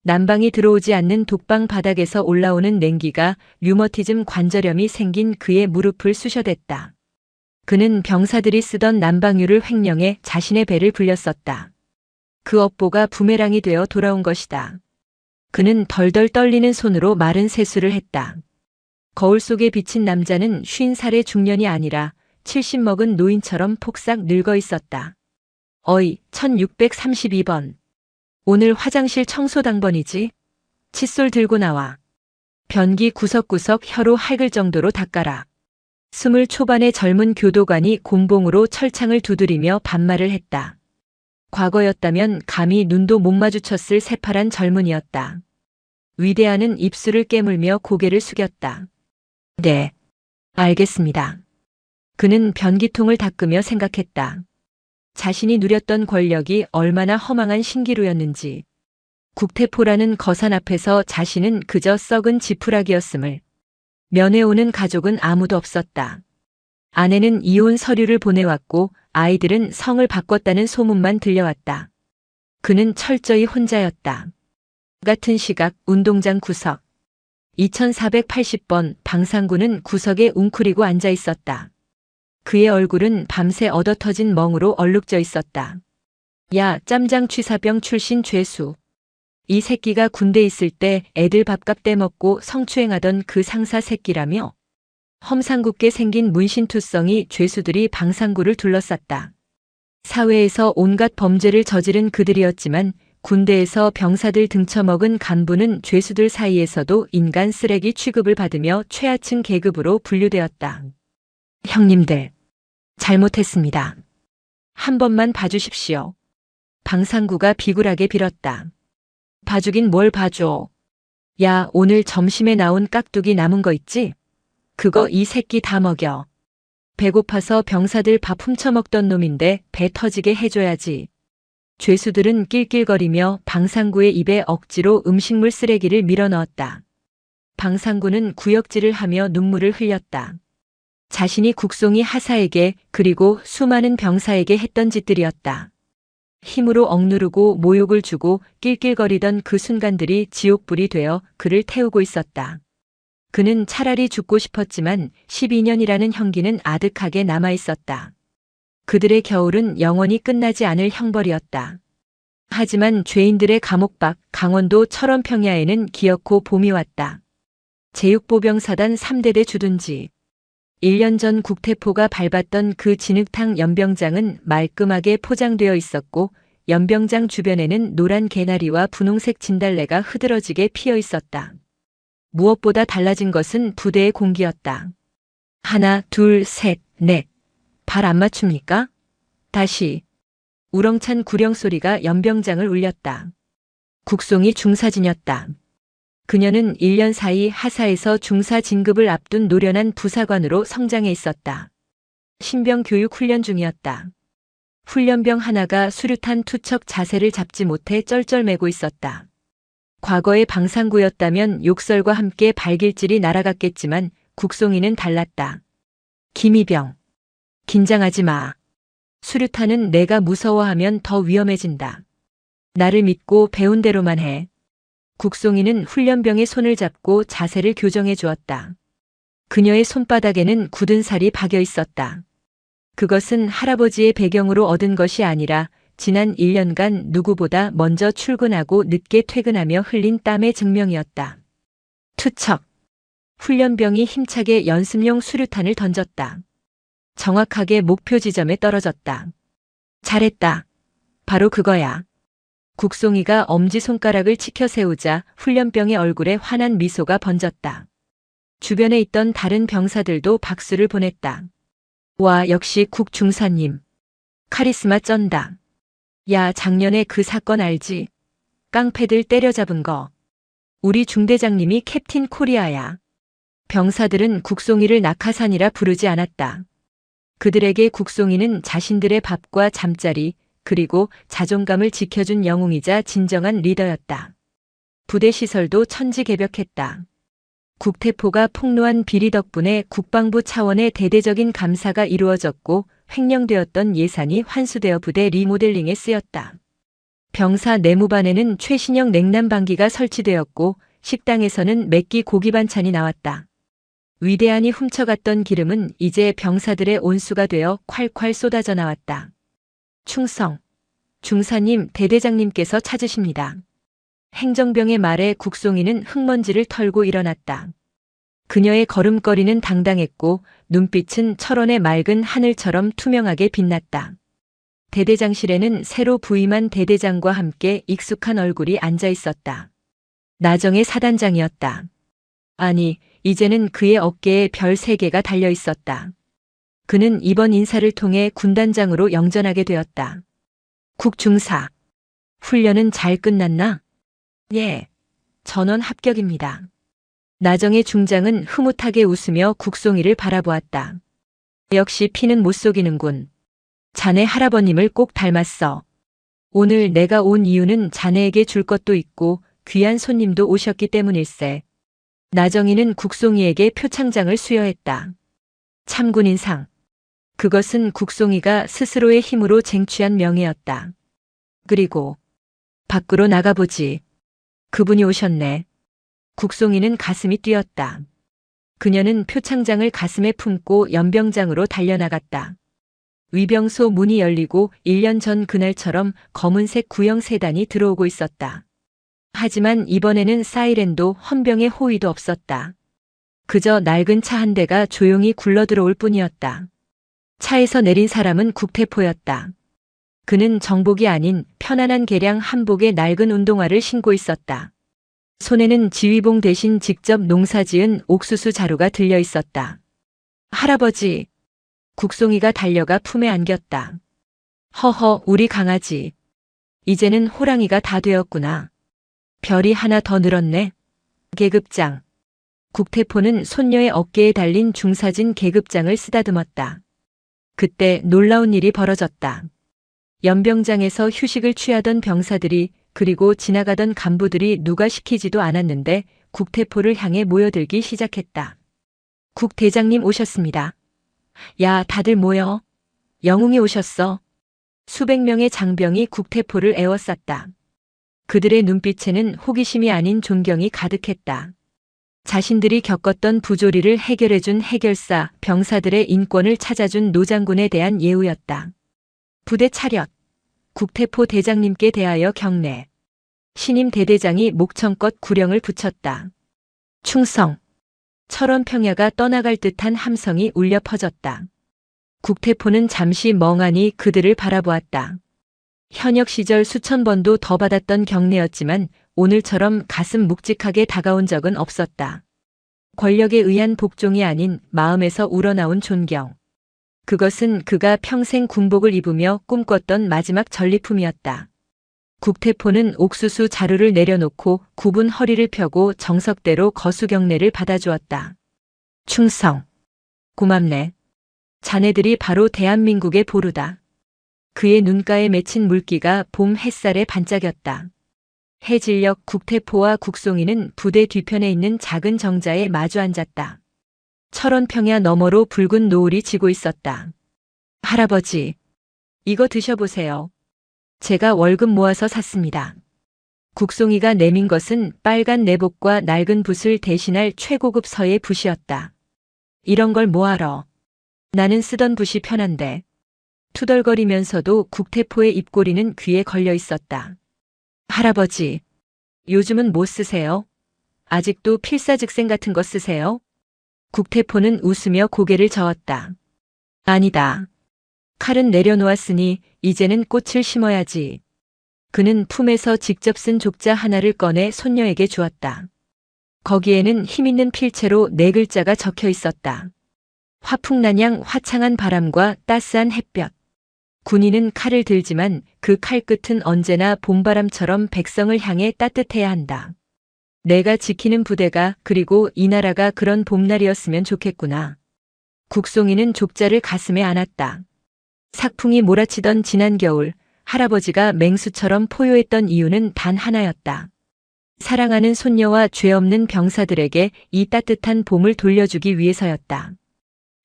난방이 들어오지 않는 독방 바닥에서 올라오는 냉기가 류머티즘 관절염이 생긴 그의 무릎을 쑤셔댔다. 그는 병사들이 쓰던 난방유를 횡령해 자신의 배를 불렸었다. 그 업보가 부메랑이 되어 돌아온 것이다. 그는 덜덜 떨리는 손으로 마른 세수를 했다. 거울 속에 비친 남자는 50살의 중년이 아니라 70 먹은 노인처럼 폭삭 늙어 있었다. 어이, 1632번. 오늘 화장실 청소 당번이지? 칫솔 들고 나와. 변기 구석구석 혀로 핥을 정도로 닦아라. 20 초반의 젊은 교도관이 곤봉으로 철창을 두드리며 반말을 했다. 과거였다면 감히 눈도 못 마주쳤을 새파란 젊은이였다. 위대한은 입술을 깨물며 고개를 숙였다. 네, 알겠습니다. 그는 변기통을 닦으며 생각했다. 자신이 누렸던 권력이 얼마나 허망한 신기루였는지. 국태포라는 거산 앞에서 자신은 그저 썩은 지푸라기였음을. 면회 오는 가족은 아무도 없었다. 아내는 이혼 서류를 보내왔고 아이들은 성을 바꿨다는 소문만 들려왔다. 그는 철저히 혼자였다. 같은 시각 운동장 구석. 2480번 방상구는 구석에 웅크리고 앉아 있었다. 그의 얼굴은 밤새 얻어터진 멍으로 얼룩져 있었다. 야, 짬장 취사병 출신 죄수. 이 새끼가 군대 있을 때 애들 밥값 떼먹고 성추행하던 그 상사 새끼라며? 험상궂게 생긴 문신투성이 죄수들이 방상구를 둘러쌌다. 사회에서 온갖 범죄를 저지른 그들이었지만 군대에서 병사들 등쳐먹은 간부는 죄수들 사이에서도 인간 쓰레기 취급을 받으며 최하층 계급으로 분류되었다. 형님들, 잘못했습니다. 한 번만 봐주십시오. 방상구가 비굴하게 빌었다. 봐주긴 뭘 봐줘. 야, 오늘 점심에 나온 깍두기 남은 거 있지? 그거 이 새끼 다 먹여. 배고파서 병사들 밥 훔쳐먹던 놈인데 배 터지게 해줘야지. 죄수들은 낄낄거리며 방상구의 입에 억지로 음식물 쓰레기를 밀어넣었다. 방상구는 구역질을 하며 눈물을 흘렸다. 자신이 국송이 하사에게 그리고 수많은 병사에게 했던 짓들이었다. 힘으로 억누르고 모욕을 주고 낄낄거리던 그 순간들이 지옥불이 되어 그를 태우고 있었다. 그는 차라리 죽고 싶었지만 12년이라는 형기는 아득하게 남아있었다. 그들의 겨울은 영원히 끝나지 않을 형벌이었다. 하지만 죄인들의 감옥 밖 강원도 철원평야에는 기어코 봄이 왔다. 제육보병사단 3대대 주둔지. 1년 전 국태포가 밟았던 그 진흙탕 연병장은 말끔하게 포장되어 있었고 연병장 주변에는 노란 개나리와 분홍색 진달래가 흐드러지게 피어 있었다. 무엇보다 달라진 것은 부대의 공기였다. 하나, 둘, 셋, 넷. 발 안 맞춥니까? 다시. 우렁찬 구령 소리가 연병장을 울렸다. 국송이 중사진이었다. 그녀는 1년 사이 하사에서 중사 진급을 앞둔 노련한 부사관으로 성장해 있었다. 신병 교육 훈련 중이었다. 훈련병 하나가 수류탄 투척 자세를 잡지 못해 쩔쩔매고 있었다. 과거의 방상구였다면 욕설과 함께 발길질이 날아갔겠지만 국송이는 달랐다. 김이병. 긴장하지 마. 수류탄은 내가 무서워하면 더 위험해진다. 나를 믿고 배운 대로만 해. 국송이는 훈련병의 손을 잡고 자세를 교정해 주었다. 그녀의 손바닥에는 굳은 살이 박여 있었다. 그것은 할아버지의 배경으로 얻은 것이 아니라 지난 1년간 누구보다 먼저 출근하고 늦게 퇴근하며 흘린 땀의 증명이었다. 투척. 훈련병이 힘차게 연습용 수류탄을 던졌다. 정확하게 목표 지점에 떨어졌다. 잘했다. 바로 그거야. 국송이가 엄지손가락을 치켜 세우자 훈련병의 얼굴에 환한 미소가 번졌다. 주변에 있던 다른 병사들도 박수를 보냈다. 와, 역시 국 중사님. 카리스마 쩐다. 야, 작년에 그 사건 알지? 깡패들 때려잡은 거. 우리 중대장님이 캡틴 코리아야. 병사들은 국송이를 낙하산이라 부르지 않았다. 그들에게 국송이는 자신들의 밥과 잠자리, 그리고 자존감을 지켜준 영웅이자 진정한 리더였다. 부대 시설도 천지개벽했다. 국태포가 폭로한 비리 덕분에 국방부 차원의 대대적인 감사가 이루어졌고 횡령되었던 예산이 환수되어 부대 리모델링에 쓰였다. 병사 내무반에는 최신형 냉난방기가 설치되었고 식당에서는 매끼 고기 반찬이 나왔다. 위대한이 훔쳐갔던 기름은 이제 병사들의 온수가 되어 콸콸 쏟아져 나왔다. 충성. 중사님, 대대장님께서 찾으십니다. 행정병의 말에 국송이는 흙먼지를 털고 일어났다. 그녀의 걸음걸이는 당당했고 눈빛은 철원의 맑은 하늘처럼 투명하게 빛났다. 대대장실에는 새로 부임한 대대장과 함께 익숙한 얼굴이 앉아 있었다. 나정의 사단장이었다. 아니, 이제는 그의 어깨에 별 3개가 달려 있었다. 그는 이번 인사를 통해 군단장으로 영전하게 되었다. 국중사. 훈련은 잘 끝났나? 예. 전원 합격입니다. 나정의 중장은 흐뭇하게 웃으며 국송이를 바라보았다. 역시 피는 못 속이는군. 자네 할아버님을 꼭 닮았어. 오늘 내가 온 이유는 자네에게 줄 것도 있고 귀한 손님도 오셨기 때문일세. 나정이는 국송이에게 표창장을 수여했다. 참군인상. 그것은 국송이가 스스로의 힘으로 쟁취한 명예였다. 그리고 밖으로 나가보지. 그분이 오셨네. 국송이는 가슴이 뛰었다. 그녀는 표창장을 가슴에 품고 연병장으로 달려나갔다. 위병소 문이 열리고 1년 전 그날처럼 검은색 구형 세단이 들어오고 있었다. 하지만 이번에는 사이렌도 헌병의 호위도 없었다. 그저 낡은 차 한 대가 조용히 굴러들어올 뿐이었다. 차에서 내린 사람은 국태포였다. 그는 정복이 아닌 편안한 개량 한복에 낡은 운동화를 신고 있었다. 손에는 지휘봉 대신 직접 농사지은 옥수수 자루가 들려 있었다. 할아버지. 국송이가 달려가 품에 안겼다. 허허, 우리 강아지. 이제는 호랑이가 다 되었구나. 별이 하나 더 늘었네. 계급장. 국태포는 손녀의 어깨에 달린 중사진 계급장을 쓰다듬었다. 그때 놀라운 일이 벌어졌다. 연병장에서 휴식을 취하던 병사들이 그리고 지나가던 간부들이 누가 시키지도 않았는데 국태포를 향해 모여들기 시작했다. 국대장님 오셨습니다. 야, 다들 모여. 영웅이 오셨어. 수백 명의 장병이 국태포를 에워쌌다. 그들의 눈빛에는 호기심이 아닌 존경이 가득했다. 자신들이 겪었던 부조리를 해결해준 해결사, 병사들의 인권을 찾아준 노장군에 대한 예우였다. 부대 차렷. 국태포 대장님께 대하여 경례. 신임 대대장이 목청껏 구령을 붙였다. 충성. 철원 평야가 떠나갈 듯한 함성이 울려 퍼졌다. 국태포는 잠시 멍하니 그들을 바라보았다. 현역 시절 수천 번도 더 받았던 경례였지만 오늘처럼 가슴 묵직하게 다가온 적은 없었다. 권력에 의한 복종이 아닌 마음에서 우러나온 존경. 그것은 그가 평생 군복을 입으며 꿈꿨던 마지막 전리품이었다. 국태포는 옥수수 자루를 내려놓고 굽은 허리를 펴고 정석대로 거수경례를 받아주었다. 충성. 고맙네. 자네들이 바로 대한민국의 보루다. 그의 눈가에 맺힌 물기가 봄 햇살에 반짝였다. 해질녘 국태포와 국송이는 부대 뒤편에 있는 작은 정자에 마주 앉았다. 철원 평야 너머로 붉은 노을이 지고 있었다. 할아버지, 이거 드셔보세요. 제가 월급 모아서 샀습니다. 국송이가 내민 것은 빨간 내복과 낡은 붓을 대신할 최고급 서예 붓이었다. 이런 걸 뭐하러? 나는 쓰던 붓이 편한데. 투덜거리면서도 국태포의 입꼬리는 귀에 걸려 있었다. 할아버지, 요즘은 뭐 쓰세요? 아직도 필사즉생 같은 거 쓰세요? 국태포는 웃으며 고개를 저었다. 아니다. 칼은 내려놓았으니 이제는 꽃을 심어야지. 그는 품에서 직접 쓴 족자 하나를 꺼내 손녀에게 주었다. 거기에는 힘있는 필체로 4글자가 적혀 있었다. 화풍난양 화창한 바람과 따스한 햇볕. 군인은 칼을 들지만 그 칼끝은 언제나 봄바람처럼 백성을 향해 따뜻해야 한다. 내가 지키는 부대가 그리고 이 나라가 그런 봄날이었으면 좋겠구나. 국송이는 족자를 가슴에 안았다. 삭풍이 몰아치던 지난 겨울, 할아버지가 맹수처럼 포효했던 이유는 단 하나였다. 사랑하는 손녀와 죄 없는 병사들에게 이 따뜻한 봄을 돌려주기 위해서였다.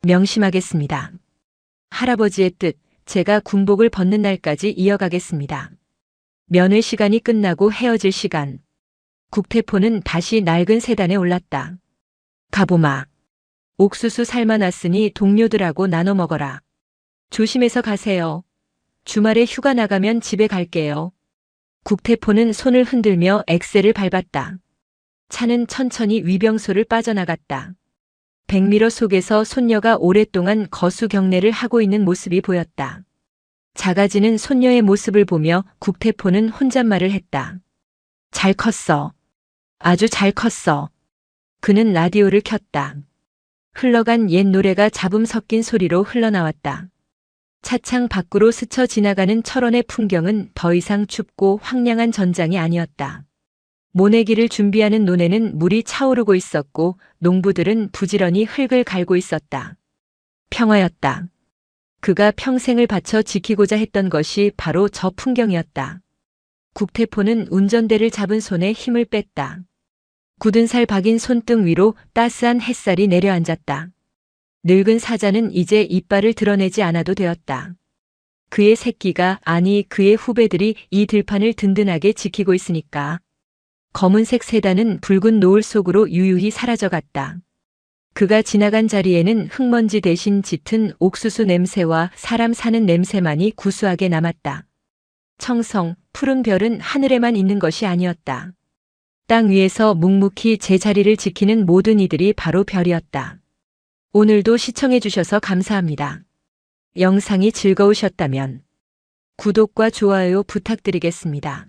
명심하겠습니다. 할아버지의 뜻, 제가 군복을 벗는 날까지 이어가겠습니다. 면회 시간이 끝나고 헤어질 시간. 국태포는 다시 낡은 세단에 올랐다. 가보마. 옥수수 삶아놨으니 동료들하고 나눠 먹어라. 조심해서 가세요. 주말에 휴가 나가면 집에 갈게요. 국태포는 손을 흔들며 엑셀을 밟았다. 차는 천천히 위병소를 빠져나갔다. 백미러 속에서 손녀가 오랫동안 거수 경례를 하고 있는 모습이 보였다. 작아지는 손녀의 모습을 보며 국태포는 혼잣말을 했다. 잘 컸어. 아주 잘 컸어. 그는 라디오를 켰다. 흘러간 옛 노래가 잡음 섞인 소리로 흘러나왔다. 차창 밖으로 스쳐 지나가는 철원의 풍경은 더 이상 춥고 황량한 전장이 아니었다. 모내기를 준비하는 논에는 물이 차오르고 있었고 농부들은 부지런히 흙을 갈고 있었다. 평화였다. 그가 평생을 바쳐 지키고자 했던 것이 바로 저 풍경이었다. 국태포는 운전대를 잡은 손에 힘을 뺐다. 굳은 살 박인 손등 위로 따스한 햇살이 내려앉았다. 늙은 사자는 이제 이빨을 드러내지 않아도 되었다. 그의 새끼가 아니 그의 후배들이 이 들판을 든든하게 지키고 있으니까. 검은색 세단은 붉은 노을 속으로 유유히 사라져갔다. 그가 지나간 자리에는 흙먼지 대신 짙은 옥수수 냄새와 사람 사는 냄새만이 구수하게 남았다. 청성, 푸른 별은 하늘에만 있는 것이 아니었다. 땅 위에서 묵묵히 제자리를 지키는 모든 이들이 바로 별이었다. 오늘도 시청해주셔서 감사합니다. 영상이 즐거우셨다면 구독과 좋아요 부탁드리겠습니다.